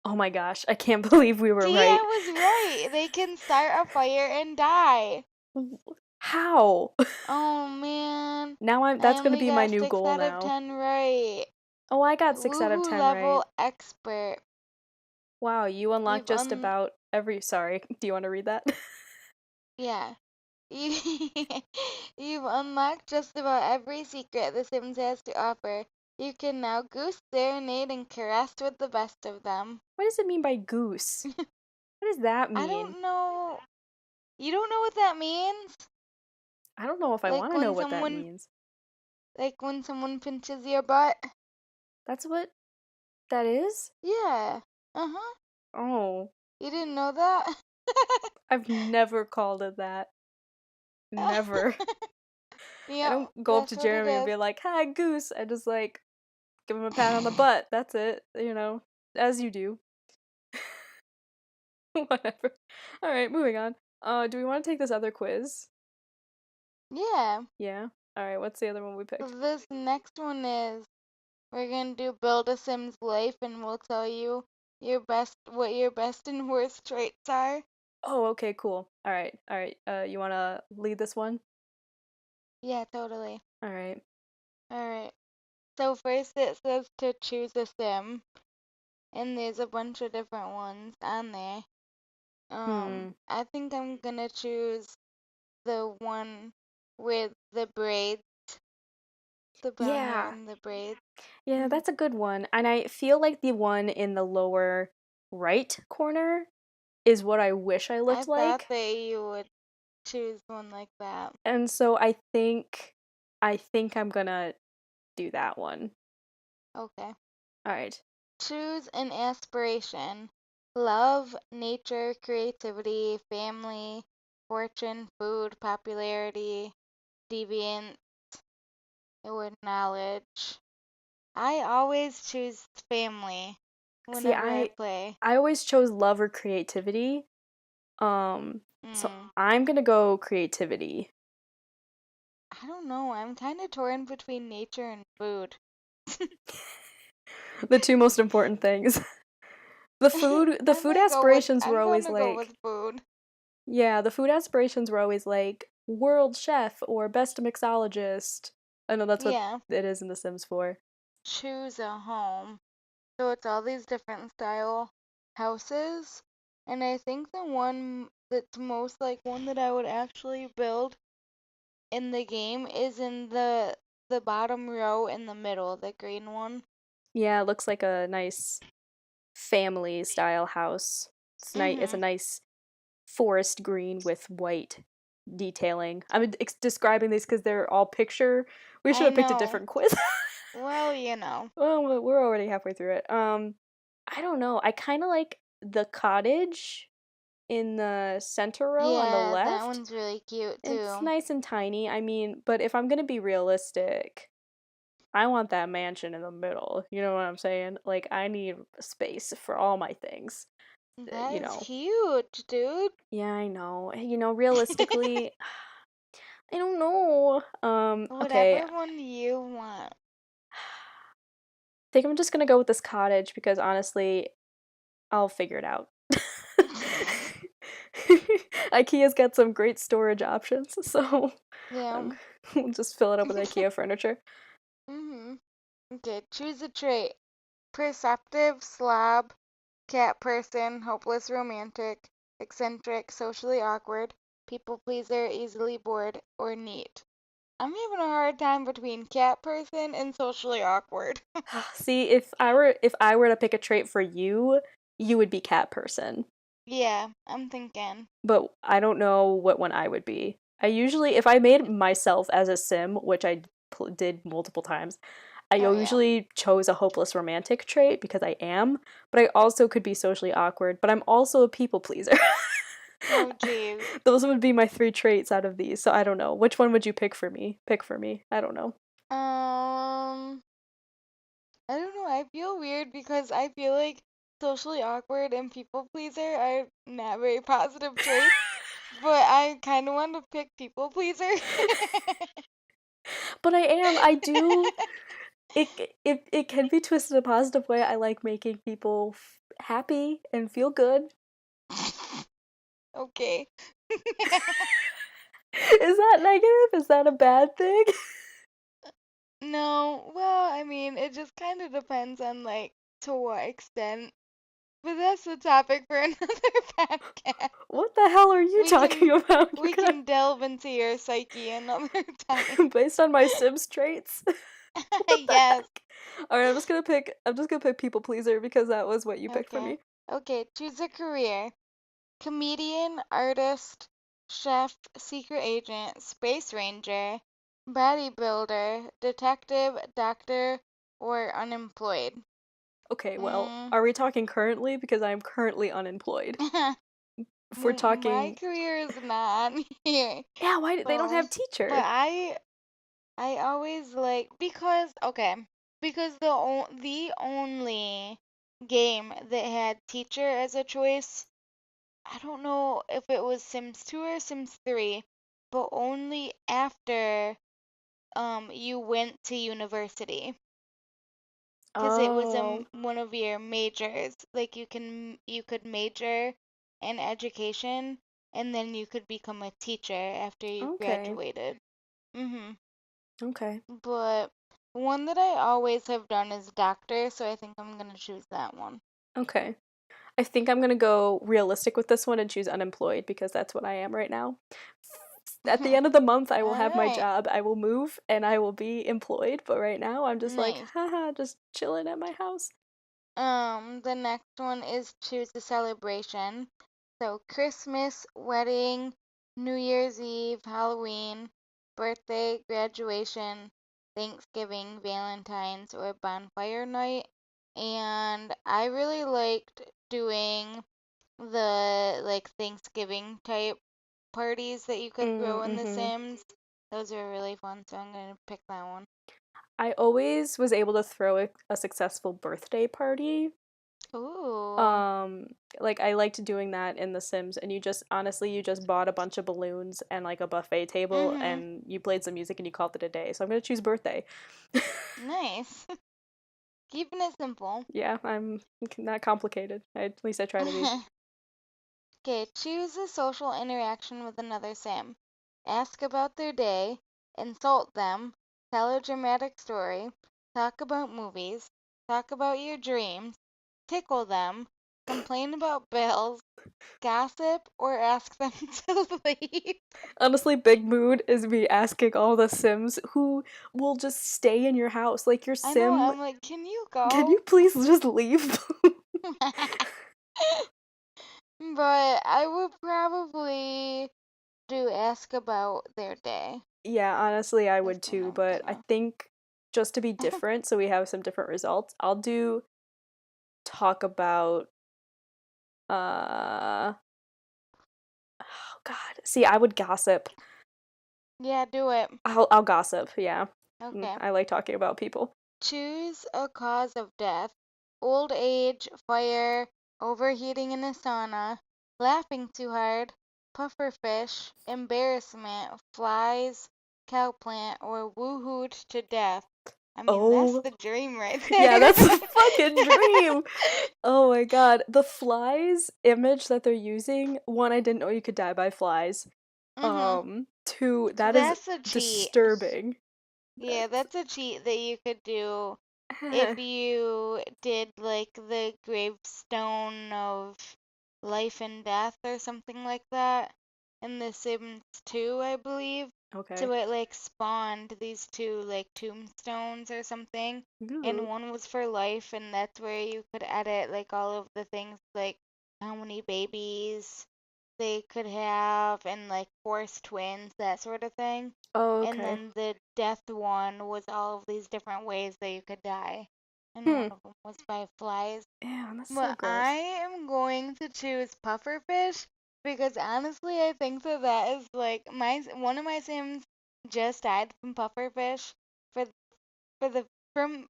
Oh my gosh, I can't believe we were
See, I
right.
was right. They can start a fire and die.
How?
Oh man,
Now
I
that's gonna
only
be my
got
new
6
goal
out of
now.
10 right.
Oh, I got 6 out of
Woohoo
10 right.
level expert.
Wow, you unlocked
You've
just about every. Sorry, do you want to read that?
yeah. You you've unlocked just about every secret The Sims has to offer. You can now goose, serenade, and caress with the best of them.
What does it mean by goose? What does that
I
mean?
don't know. You don't know what that means?
I don't know if I
Like
want to know
when
what that
someone
means.
like when someone pinches your butt?
That's what that is?
Yeah. Uh-huh.
Oh,
You didn't know that?
I've never called it that. Never. I
Yeah,
don't go up
that's
to
what it
Jeremy and
is.
be like, "Hi, goose." I just like give him a pat on the butt. That's it. As you do. Whatever. All right, moving on. Do we want to take this other quiz?
Yeah.
Yeah. All right. What's the other one we
So
picked?
this next one is we're gonna do build a Sim's life, and we'll tell you what your best and worst traits are.
Oh, okay, cool. All right. All right. You want to lead this one?
Yeah, totally.
All right.
All right. So first it says to choose a Sim, and there's a bunch of different ones on there.
Hmm.
I think I'm gonna choose the one with the braids, the brown hair
Yeah.
and the braids.
Yeah,
Mhm.
that's a good one. And I feel like the one in the lower right corner is what I wish I
I
looked
thought
like.
that you would choose one like that.
And so I think I'm gonna do that one.
Okay.
All right.
Choose an aspiration. Love, nature, creativity, family, fortune, food, popularity, deviant, or knowledge. I always choose family
See,
whenever I
I
play.
I always chose love or creativity. So
Hmm.
I'm gonna go creativity.
I don't know. I'm kind of torn between nature and food.
The two most important things. The food aspirations were
I'm
always
gonna go with
like,
food.
yeah, the food aspirations were always like world chef or best mixologist. I know that's what
Yeah.
it is in The Sims 4.
Choose a home. So it's all these different style houses. And I think the one that's most like one that I would actually build in the game is in the bottom row in the middle, the green one.
Yeah, it looks like a nice family style house. It's nice. It's a
Mhm.
nice forest green with white detailing. I'm describing these because they're all picture. We should
I
have picked a
know.
different quiz.
Well, you know.
Well, we're already halfway through it. I don't know. I kind of like the cottage in the center row on the
Yeah, that
left.
one's really cute
It's
too.
nice and tiny. I mean, but if I'm gonna be realistic, I want that mansion in the middle. You know what I'm saying? Like, I need space for all my things.
That
You
is
know.
huge, dude.
Yeah, I know. Realistically, I don't know. Okay.
Whatever one you want.
I think I'm just gonna go with this cottage because honestly, I'll figure it out. IKEA's got some great storage options, so
Yeah.
I'm we'll just fill it up with IKEA furniture.
Mhm. Okay, choose a trait. Perceptive, slob, cat person, hopeless romantic, eccentric, socially awkward, people pleaser, easily bored, or neat. I'm having a hard time between cat person and socially awkward.
See, if I were to pick a trait for you, you would be cat person.
Yeah, I'm thinking.
But I don't know what one I would be. I usually, if I made myself as a sim, which I did multiple times, I
Oh yeah.
usually chose a hopeless romantic trait because I am, but I also could be socially awkward, but I'm also a people pleaser.
Oh jeez.
Those would be my three traits out of these, so I don't know. Which one would you pick for me? Pick for me. I don't know.
I don't know. I feel weird because I feel like socially awkward and people pleaser are not very positive traits, but I kind of want to pick people pleaser.
But I am. I do. It can be twisted in a positive way. I like making people happy and feel good.
Okay.
Is that negative? Is that a bad thing?
No, well, I mean, it just kind of depends on like to what extent. But that's the topic for another podcast.
What the hell are you
We
talking
can
about? You're
we can delve into your psyche another time.
gonna based on my Sims traits? What the
Yes.
heck? All right, I'm just gonna pick people pleaser because that was what you picked for
Okay.
me.
Okay, choose a career. Comedian, artist, chef, secret agent, space ranger, bodybuilder, detective, doctor, or unemployed.
Okay, well,
Mm.
are we talking currently? Because I am currently unemployed. If we're
My
talking,
career is not on here.
yeah, why they don't have
But
teacher?
I always like because okay, because the only game that had teacher as a choice, I don't know if it was Sims 2 or Sims 3, but only after you went to university. Because it was
Oh,
one of your majors. Like you could major in education and then you could become a teacher after you
okay,
graduated. Mhm.
okay,
But one that I always have done is doctor, so I think I'm gonna choose that one.
okay. I think I'm gonna go realistic with this one and choose unemployed because that's what I am right now. At the end of the month, I will
All
have my
right.
job. I will move and I will be employed. But right now, I'm just like,
Nice.
haha, just chilling at my house.
The next one is choose a celebration. So Christmas, wedding, New Year's Eve, Halloween, birthday, graduation, Thanksgiving, Valentine's, or bonfire night. And I really liked doing the like Thanksgiving type parties that you could throw in The
Mm-hmm.
Sims. Those are really fun, so I'm gonna pick that one.
I always was able to throw a successful birthday party.
Ooh.
Um, like I liked doing that in The Sims, and you just bought a bunch of balloons and like a buffet table,
Mhm.
and you played some music and you called it a day. So I'm gonna choose birthday.
Nice. Keeping it simple.
Yeah, I'm not complicated. At least I try to be.
Okay, choose a social interaction with another Sim. Ask about their day, insult them, tell a dramatic story, talk about movies, talk about your dreams, tickle them, complain about bills, gossip, or ask them to leave.
Honestly, big mood is me asking all the Sims who will just stay in your house. Like, your
I know,
Sim,
I'm like, can you
can you
go?
please just leave?
But I would probably do ask about their day.
Yeah, honestly, I
Just
would
an
too, but I
idea.
think just to be different, so we have some different results, I'll do talk about oh God. See, I would gossip.
Yeah, do it.
I'll gossip, yeah.
Okay.
I like talking about people.
Choose a cause of death: old age, fire, overheating in a sauna, laughing too hard, pufferfish, embarrassment, flies, cowplant, or woohooed to death. I mean, that's
Oh,
the dream right
yeah,
there.
that's a fucking dream. Oh my God. The flies image that they're using, one, I didn't know you could die by flies.
Mhm.
Two, that is
That's a cheat.
disturbing.
Yeah,
That's
that's a cheat that you could do if you did like the gravestone of life and death or something like that in The Sims 2, I believe.
okay.
So it like spawned these two like tombstones or something, and
Ooh.
one was for life, and that's where you could edit like all of the things like how many babies they could have and like forced twins, that sort of thing.
Oh,
And
okay.
then the death one was all of these different ways that you could die. And
Hmm.
one of them was by flies.
Yeah, that's so
But I
gross.
am going to choose pufferfish because honestly, I think that that is like my one of my Sims just died from pufferfish for for the from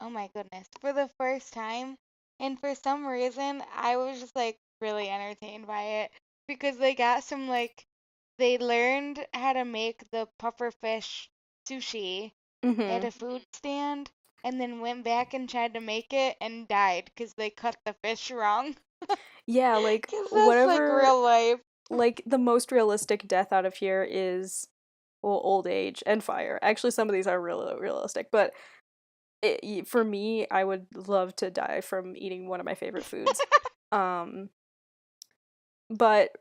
oh my goodness, for the first time. And for some reason, I was just like really entertained by it because they got some like they learned how to make the pufferfish sushi at
Mm-hmm.
a food stand and then went back and tried to make it and died because they cut the fish wrong.
Yeah, like
Because that's like
whatever,
real life.
like the most realistic death out of here is, well, old age and fire. Actually, some of these are real realistic, but for me, I would love to die from eating one of my favorite foods. Um, but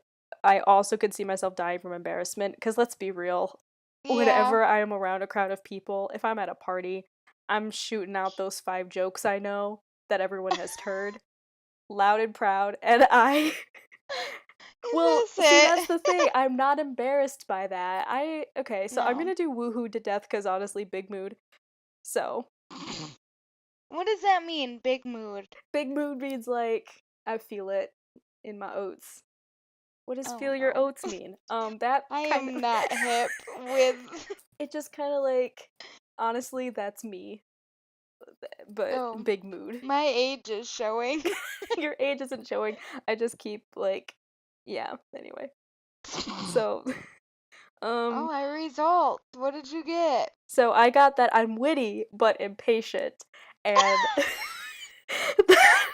I also could see myself dying from embarrassment because let's be real,
Yeah.
whenever I am around a crowd of people, if I'm at a party, I'm shooting out those 5 jokes I know that everyone has heard, loud and proud, and I well,
Is
see,
this
that's the thing.
it?
I'm not embarrassed by that. Okay, so I'm
No.
gonna do woohoo to death because honestly, big mood. So,
What does that mean, big mood?
big mood means like I feel it in my oats. What does
Oh
feel your
no.
oats mean? That
I
kind
am
of
not hip with.
it just kind of like honestly, that's me, but
Oh,
big mood.
my age is showing.
Your age isn't showing. I just keep like yeah, anyway. So,
Oh,
um
I result. What did you get?
so I got that I'm witty but impatient and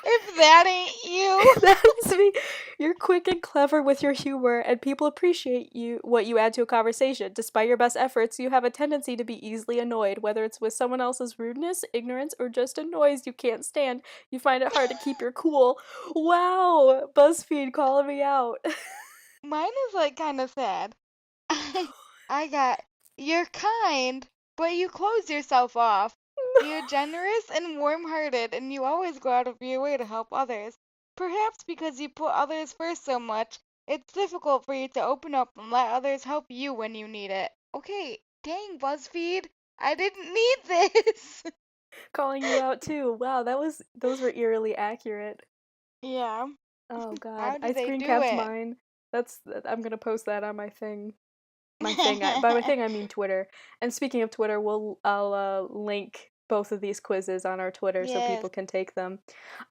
If that ain't you.
that's me. You're quick and clever with your humor, and people appreciate you what you add to a conversation. Despite your best efforts, you have a tendency to be easily annoyed, whether it's with someone else's rudeness, ignorance, or just a noise you can't stand. You find it hard to keep your cool. Wow, BuzzFeed calling me out.
Mine is like kind of sad. I got, you're kind, but you close yourself off. You're generous and warm-hearted, and you always go out of your way to help others. Perhaps because you put others first so much, it's difficult for you to open up and let others help you when you need it. Okay, dang, BuzzFeed, I didn't need this.
Calling you out too. Wow, those were eerily accurate.
Yeah,
Oh God,
how
I
did they
screen
do
capped
it?
mine. I'm gonna post that on my thing. By my thing I mean Twitter. And speaking of Twitter, I'll link both of these quizzes on our Twitter so
Yes.
people can take them.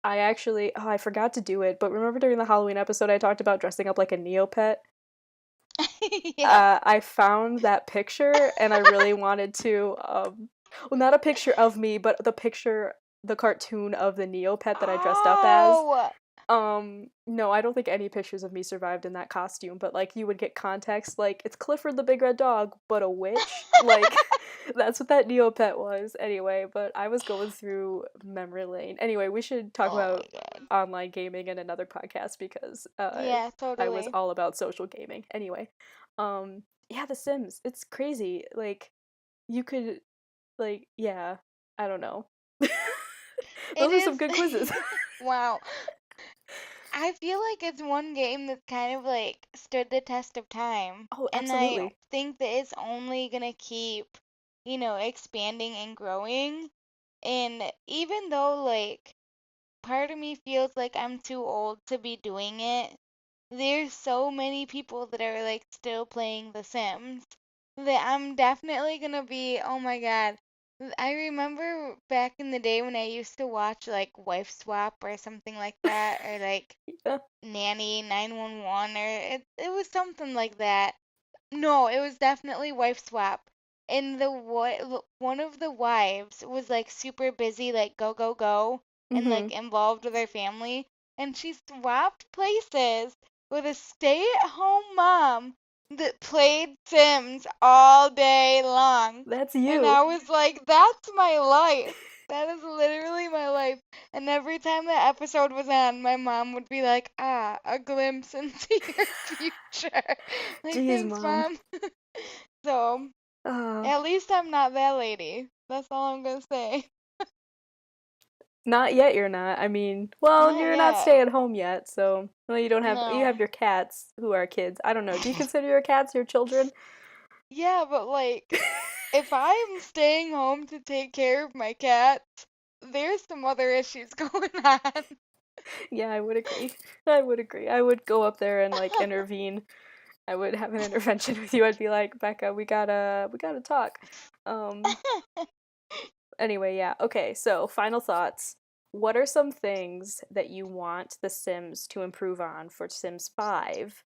I actually I forgot to do it, but remember during the Halloween episode I talked about dressing up like a Neopet?
Yes.
I found that picture and I really wanted to well, not a picture of me, but the cartoon of the Neopet that I dressed up as.
Oh,
No, I don't think any pictures of me survived in that costume, but like you would get context like it's Clifford the Big Red Dog, but a witch. Like That's what that Neopet was, anyway, but I was going through memory lane. Anyway, we should talk
Oh my
about
god.
online gaming in another podcast because
Yeah,
I was
totally.
all about social gaming. Anyway, yeah, The Sims. It's crazy. Like, you could, like, yeah, I don't know.
It
Those are some
is.
good quizzes.
Wow. I feel like it's one game that's kind of like stood the test of time.
Oh,
And I
absolutely.
think that it's only gonna keep, expanding and growing. And even though, like, part of me feels like I'm too old to be doing it, there's so many people that are like still playing The Sims that I'm definitely gonna be, oh my God. I remember back in the day when I used to watch like Wife Swap or something like that, or like
Yeah.
Nanny 911, or it was something like that. No, it was definitely wife swap. And one of the wives was like super busy, like go go go, and
Mm-hmm.
like involved with her family, and she swapped places with a stay-at-home mom that played Sims all day long.
That's
And
you.
I was like, that's my life. That is literally my life. And every time that episode was on, my mom would be like, ah, a glimpse into your future. Like,
Jeez,
thanks,
mom.
mom. So,
Uh,
at least I'm not that lady. That's all I'm gonna say.
Not yet, you're not. I mean, well,
Not
you're not
yet.
staying at home yet, so well, you have
No.
your cats who are kids. I don't know. Do you consider your cats your children?
Yeah, but like, if I'm staying home to take care of my cats, there's some other issues going on.
Yeah, I would agree. I would agree. I would go up there and like intervene. I would have an intervention with you. I'd be like, Becca, we gotta talk. Um anyway, yeah. Okay, so final thoughts. What are some things that you want The Sims to improve on for Sims 5?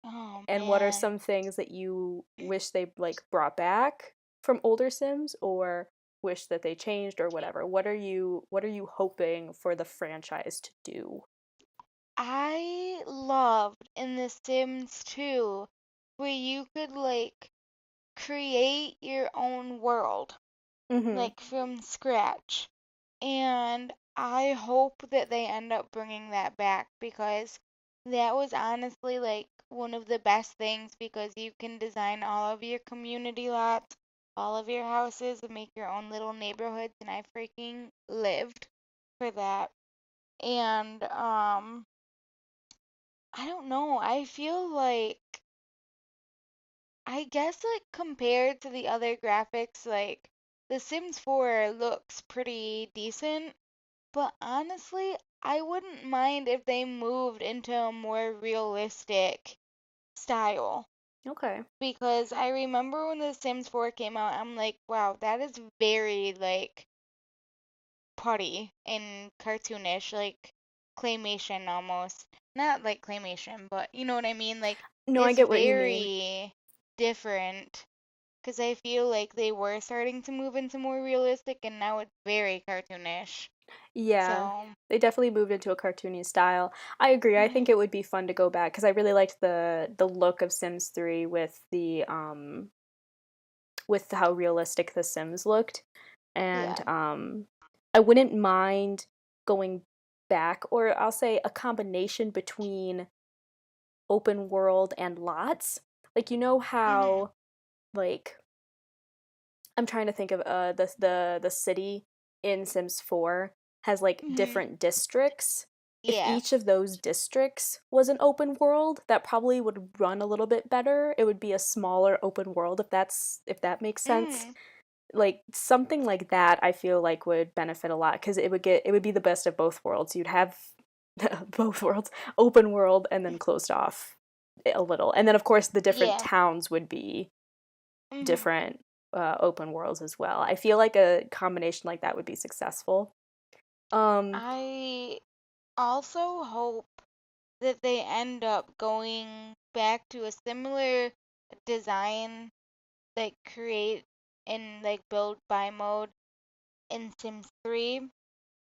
Oh
And what are
man.
some things that you wish they like brought back from older Sims or wish that they changed or whatever? What are you hoping for the franchise to do?
I loved in The Sims 2 where you could like create your own world,
Mhm.
like from scratch. And I hope that they end up bringing that back because that was honestly like one of the best things because you can design all of your community lots, all of your houses, and make your own little neighborhoods. And I freaking lived for that. And I don't know. I feel like I guess like compared to the other graphics, like The Sims 4 looks pretty decent, but honestly, I wouldn't mind if they moved into a more realistic style.
Okay.
Because I remember when The Sims 4 came out, I'm like, wow, that is very like putty and cartoonish, like claymation almost. Not like claymation, but you know what I mean? Like
No, I
it's
get what you mean.
very different because I feel like they were starting to move into more realistic and now it's very cartoonish.
Yeah.
So,
They definitely moved into a cartoony style. I agree. I think
mhm,
it would be fun to go back because I really liked the look of Sims 3 with how realistic the Sims looked.
yeah.
And I wouldn't mind going back, or I'll say a combination between open world and lots. Like you know
Mhm,
how like I'm trying to think of the city in Sims 4 has like
mhm.
different districts. If
Yeah.
each of those districts was an open world, that probably would run a little bit better. It would be a smaller open world if that makes sense.
Mhm.
Like something like that I feel like would benefit a lot because it would be the best of both worlds. You'd have both worlds, open world and then closed off a little. And then of course the different
Yeah.
towns would be
Mhm.
different open worlds as well. I feel like a combination like that would be successful. Um,
I also hope that they end up going back to a similar design, like create and like build by mode in Sims 3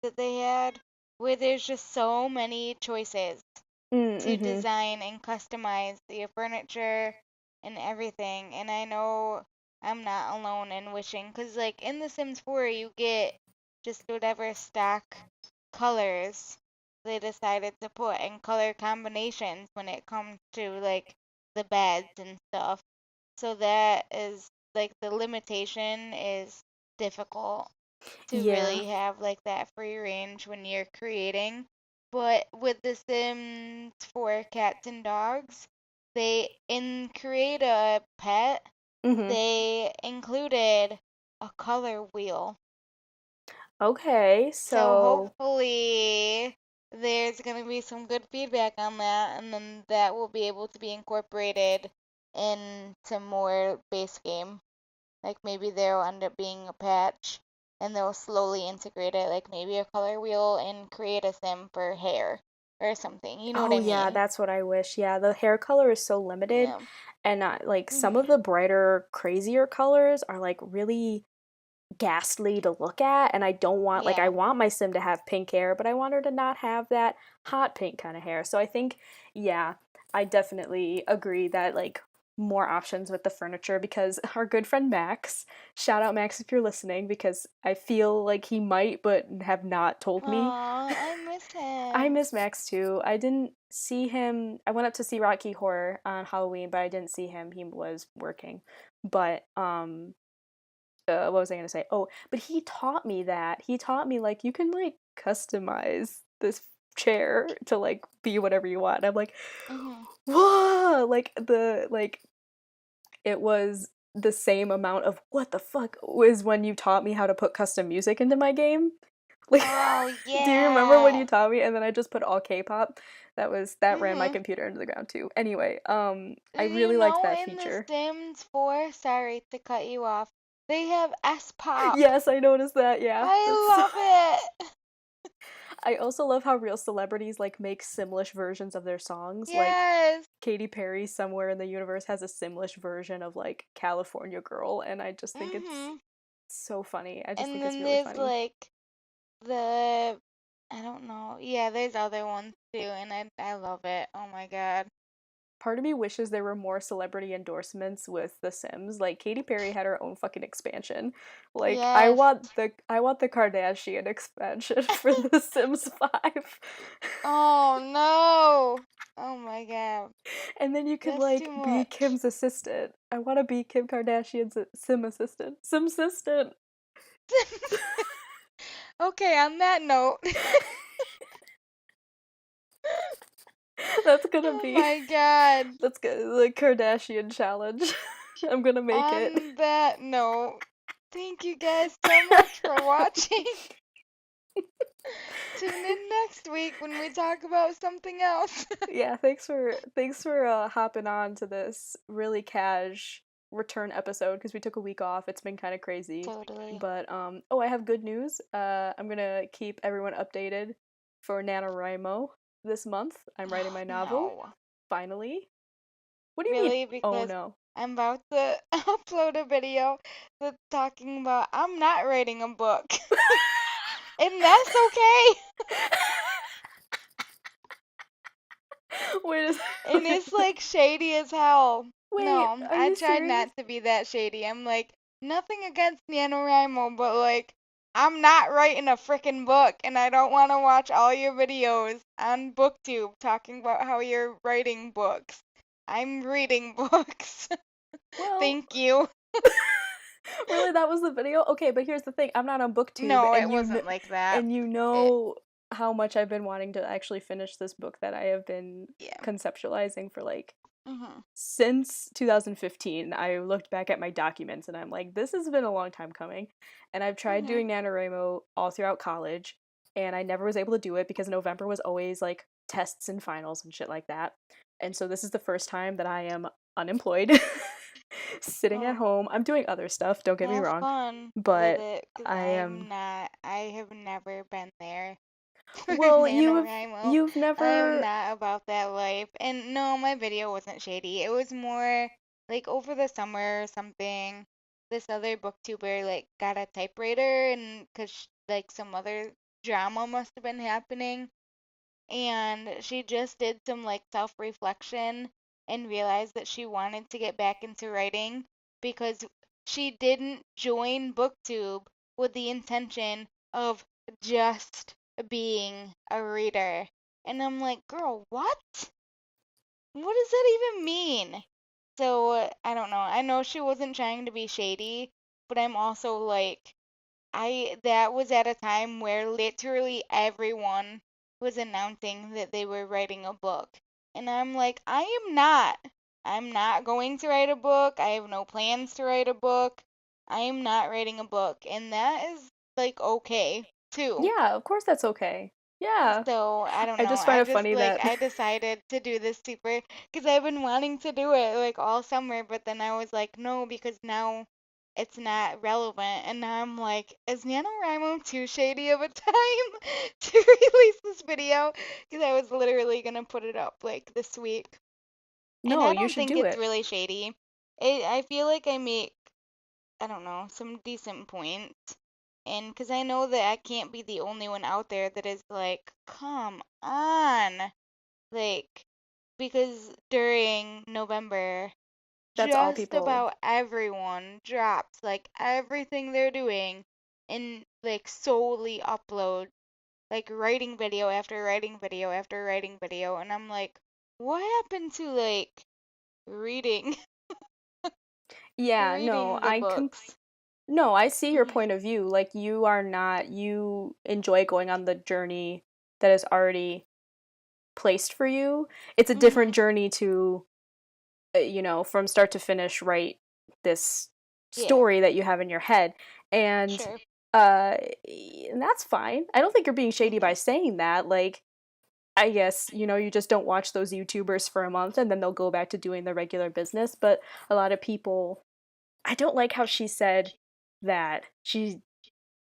that they had, where there's just so many choices to
mm-hmm.
design and customize your furniture and everything. And I know I'm not alone in wishing, 'cause like in The Sims 4 you get just whatever stock colors they decided to put and color combinations when it comes to like the beds and stuff. So that is like the limitation is difficult to
Yeah.
really have like that free range when you're creating. But with The Sims for cats and dogs, they in create a pet,
Mhm.
they included a color wheel.
Okay,
So
so
hopefully there's going to be some good feedback on that, and then that will be able to be incorporated into more base game. Like maybe there'll end up being a patch and they'll slowly integrate it, like maybe a color wheel and create a sim for hair or something. You know what
oh
I
yeah,
mean?
that's what I wish. Yeah, the hair color is so limited,
Yeah.
and like some of
Mhm.
the brighter, crazier colors are like really ghastly to look at, and I don't want like I
Yeah.
want my sim to have pink hair, but I want her to not have that hot pink kind of hair. So I think yeah, I definitely agree that like more options with the furniture because our good friend Max, shout out Max if you're listening because I feel like he might but have not told me.
Aw, I miss
I
him.
miss Max too. I didn't see him. I went up to see Rocky Horror on Halloween, but I didn't see him. He was working. But what was I gonna say? Oh, but he taught me that. He taught me like you can like customize this chair to like be whatever you want. And I'm like,
Mhm.
whoa! Like the like it was the same amount of what the fuck was when you taught me how to put custom music into my game. Like,
Oh
do you remember when you
yeah.
taught me? And then I just put all K-pop. That ran my
Mhm.
computer into the ground too. Anyway, I
Did you
really liked
know
that
in The
feature.
Sims 4, sorry to cut you off, they have S pop.
Yes, I noticed that. Yeah,
I
that's.
love it.
I also love how real celebrities like make Simlish versions of their songs. Like
Yes.
Katy Perry somewhere in the universe has a Simlish version of like California Girl, and I just think it's
Mhm.
so funny. I just
And
think it's
then
really
there's
funny.
like the I don't know. Yeah, there's other ones too, and I love it. Oh my God.
Part of me wishes there were more celebrity endorsements with The Sims. Like Katy Perry had her own fucking expansion. Like
Yes.
I want the Kardashian expansion for The Sims 5.
Oh no. Oh my God.
And then you could
That's
like
too
be
much.
Kim's assistant. I want to be Kim Kardashian's sim assistant. Sim assistant.
Okay, on that note.
That's gonna
Oh
be
my God.
that's good. The Kardashian challenge. I'm gonna make it.
On that note, thank you guys so much for watching. Tune in next week when we talk about something else.
Yeah, thanks for hopping on to this really cash return episode because we took a week off. It's been kind of crazy.
Totally.
But oh, I have good news. I'm going to keep everyone updated for NaNoWriMo this month. I'm writing my novel
No.
finally. What do you mean?
Really?
Oh
Because
no.
I'm about to upload a video that's talking about I'm not writing a book. And that's okay.
Wait,
And it's like shady as hell.
wait,
No,
are
I
you
tried
serious?
not to be that shady. I'm like, nothing against NaNoWriMo, but like, I'm not writing a freaking book, and I don't want to watch all your videos on BookTube talking about how you're writing books. I'm reading books.
Well,
Thank you.
really, that was the video? Okay, but here's the thing. I'm not on BookTube,
No, it wasn't like that.
and you
It,
know how much I've been wanting to actually finish this book that I have been
yeah.
conceptualizing for like
Mhm.
since 2015. I looked back at my documents and I'm like, this has been a long time coming. And I've tried
Mhm.
doing NaNoWriMo all throughout college, and I never was able to do it because November was always like tests and finals and shit like that. And so this is the first time that I am unemployed, sitting at
Oh,
home. I'm doing other stuff, don't get me
have
wrong,
fun with
but
it, 'cause
I am.
I'm not. I have never been there.
Well,
NaNoWriMo.
you've
I am
never.
not about that life. And no, my video wasn't shady. It was more like over the summer or something. This other booktuber like got a typewriter and cause like some other drama must have been happening, and she just did some like self-reflection and realized that she wanted to get back into writing because she didn't join BookTube with the intention of just being a reader. And I'm like, girl, what? What does that even mean? So, I don't know. I know she wasn't trying to be shady, but I'm also like, that was at a time where literally everyone was announcing that they were writing a book. And I'm like, I am not. I'm not going to write a book. I have no plans to write a book. I am not writing a book. And that is like okay too.
Yeah, of course that's okay. Yeah.
So I don't
I
know.
just find
I
it
just
funny
like
that
I decided to do this super because I've been wanting to do it like all summer, but then I was like, no, because now it's not relevant. And now I'm like, is NaNoWriMo too shady of a time to release this video? Because I was literally gonna put it up like this week. And
no,
I
you
don't
should
think
do
it's
it.
really shady. I feel like I make, I don't know, some decent points. And because I know that I can't be the only one out there that is like, come on. Like, because during November,
That's all
just
people.
about everyone drops like everything they're doing and like solely upload like writing video after writing video after writing video. And I'm like, what happened to like reading,
Yeah, no,
reading the books?
no, I see your
Mhm.
point of view. Like you are not you enjoy going on the journey that is already placed for you. It's a different
Mhm.
journey to from start to finish write this
Yeah,
story that you have in your head. And
sure.
uh and that's fine. I don't think you're being shady by
Mhm.
saying that. Like I guess, you just don't watch those YouTubers for a month and then they'll go back to doing their regular business. But a lot of people, I don't like how she said that she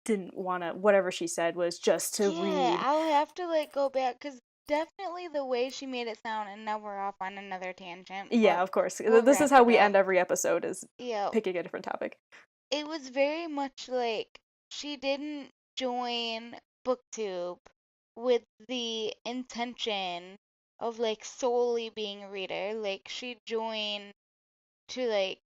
didn't want to, whatever she said was just to
Yeah,
read.
I'll have to like go back because definitely the way she made it sound, and now we're off on another tangent,
Yeah,
but
of course.
we'll
This is
wrap
how
it
we
up.
end every episode is
Yeah,
picking a different topic.
it was very much like she didn't join BookTube with the intention of like solely being a reader. Like she joined to like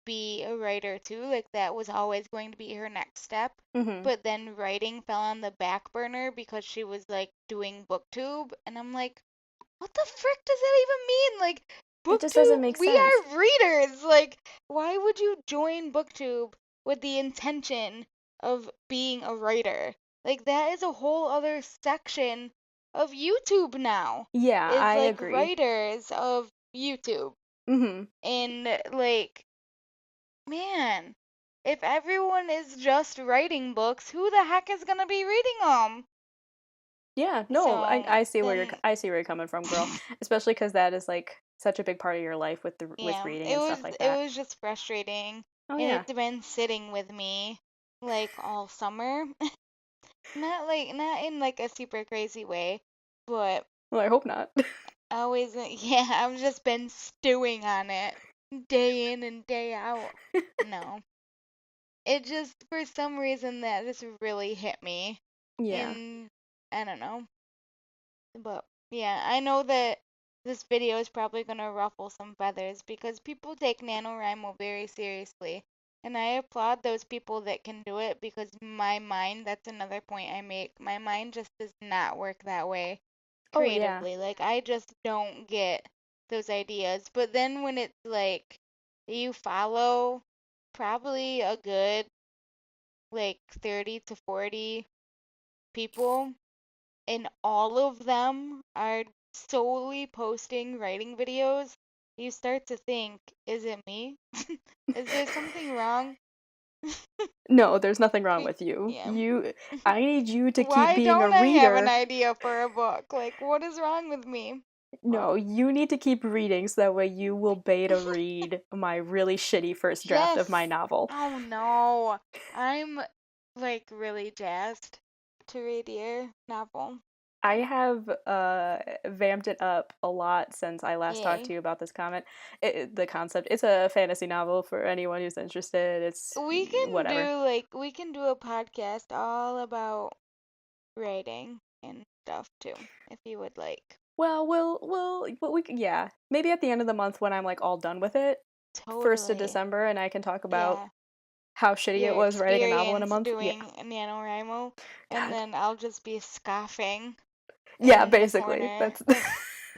be a writer too. Like that was always going to be her next step.
Mhm.
But then writing fell on the back burner because she was like doing BookTube. And I'm like, what the frick does that even mean? Like,
It just doesn't make
BookTube, we
sense.
are readers. Like, why would you join BookTube with the intention of being a writer? Like, that is a whole other section of YouTube now,
Yeah,
is
I
like
agree.
writers of YouTube.
Mhm.
And like, man, if everyone is just writing books, who the heck is gonna be reading them?
Yeah, no, I
So
I see where
then,
I see where you're coming from, girl. Especially cuz that is like such a big part of your life with the with
yeah,
reading
it
and
was
stuff like
it
that.
was just frustrating,
Oh
and
yeah.
it's been sitting with me like all summer. Not in like a super crazy way, but
Well, I hope not.
always yeah, I've just been stewing on it day in and day out. No, it just for some reason that just really hit me,
Yeah.
and I don't know. But yeah, I know that this video is probably gonna ruffle some feathers because people take NaNoWriMo very seriously. And I applaud those people that can do it because my mind, that's another point I make, my mind just does not work that way
Oh yeah.
creatively. Like I just don't get those ideas. But then when it's like you follow probably a good like 30 to 40 people and all of them are solely posting writing videos, you start to think, is it me? Is there something wrong?
No, there's nothing wrong with you.
Yeah.
You I need you to keep
Why
being a
don't I have an
reader.
idea for a book? Like, what is wrong with me?
No,
Well,
you need to keep reading so that way you will beta read my really shitty first draft of my
yes.
novel.
Oh no. I'm like really jazzed to read your novel.
I
So,
have vamped it up a lot since I last talked
yay.
to you about this the concept. It's a fantasy novel for anyone who's interested. It's whatever.
We can do a podcast all about writing and stuff too, if you would like.
Well, but yeah, maybe at the end of the month when I'm like all done with it. 1st of
Totally.
December, and I can talk about
Yeah.
how shitty it
Your
was writing a novel in a
experience
month.
doing
Yeah.
NaNoWriMo, and
God.
then I'll just be scoffing
Yeah,
in the
basically.
corner
That's
of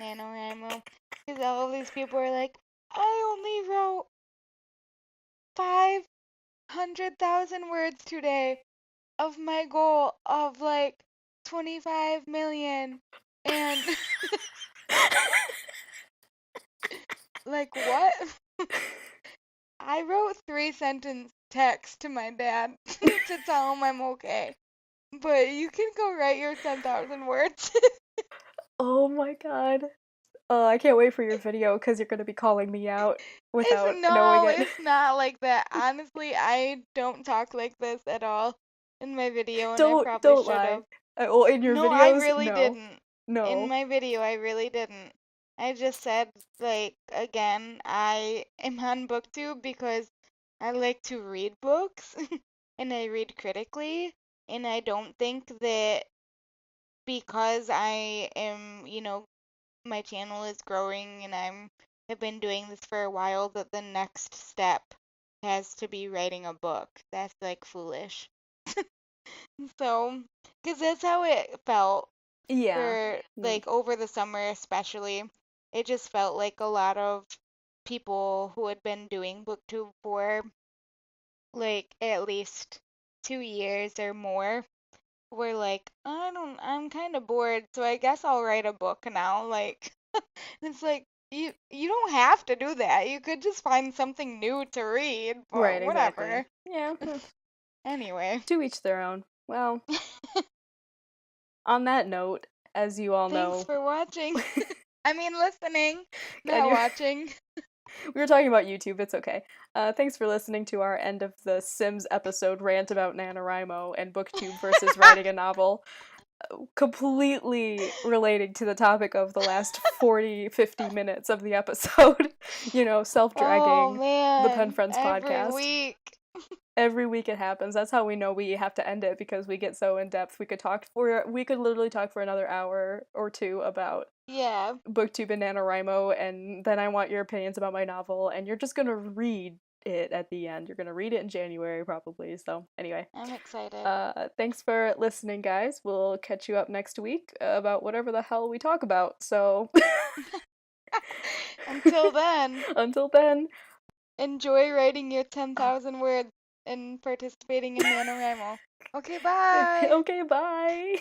NaNoWriMo. Because all of these people are like, I only wrote 500,000 words today of my goal of like 25 million. And like, what? I wrote 3 sentence text to my dad to tell him I'm okay. But you can go write your 10,000 words.
Oh my god. Oh, I can't wait for your video because you're gonna be calling me out without knowing it.
It's not like that. Honestly, I don't talk like this at all in my video, and I probably
Don't
should
lie.
have.
Well, in your
No, I
videos,
really
no.
didn't. In
No.
my video, I really didn't. I just said, like, again, I am on BookTube because I like to read books and I read critically, and I don't think that because I am, my channel is growing and have been doing this for a while that the next step has to be writing a book. That's like foolish. So, because that's how it felt
Yeah.
for like over the summer especially. It just felt like a lot of people who had been doing booktube for like at least 2 years or more were like, I'm kind of bored, so I guess I'll write a book now. Like, it's like you don't have to do that. You could just find something new to read, but
Right, exactly.
whatever.
Yeah.
Anyway,
To each their own. Well, on that note, as you all
thanks
know,
for watching. I mean, listening,
and
not watching.
we were talking about YouTube, it's okay. Thanks for listening to our end of the Sims episode rant about NaNoWriMo and BookTube versus writing a novel. Completely relating to the topic of the last 40-50 minutes of the episode.
Oh
Self-dragging the
man,
Penfriends
every
podcast.
week.
Every week it happens. That's how we know we have to end it because we get so in depth. We could literally talk for another hour or two about
Yeah,
BookTube and NaNoWriMo, and then I want your opinions about my novel, and you're just gonna read it at the end. You're gonna read it in January probably. So anyway,
I'm excited.
thanks for listening, guys. We'll catch you up next week about whatever the hell we talk about. So
Until then,
until then,
enjoy writing your 10,000 words and participating in NaNoWriMo. Okay, bye.
okay, bye.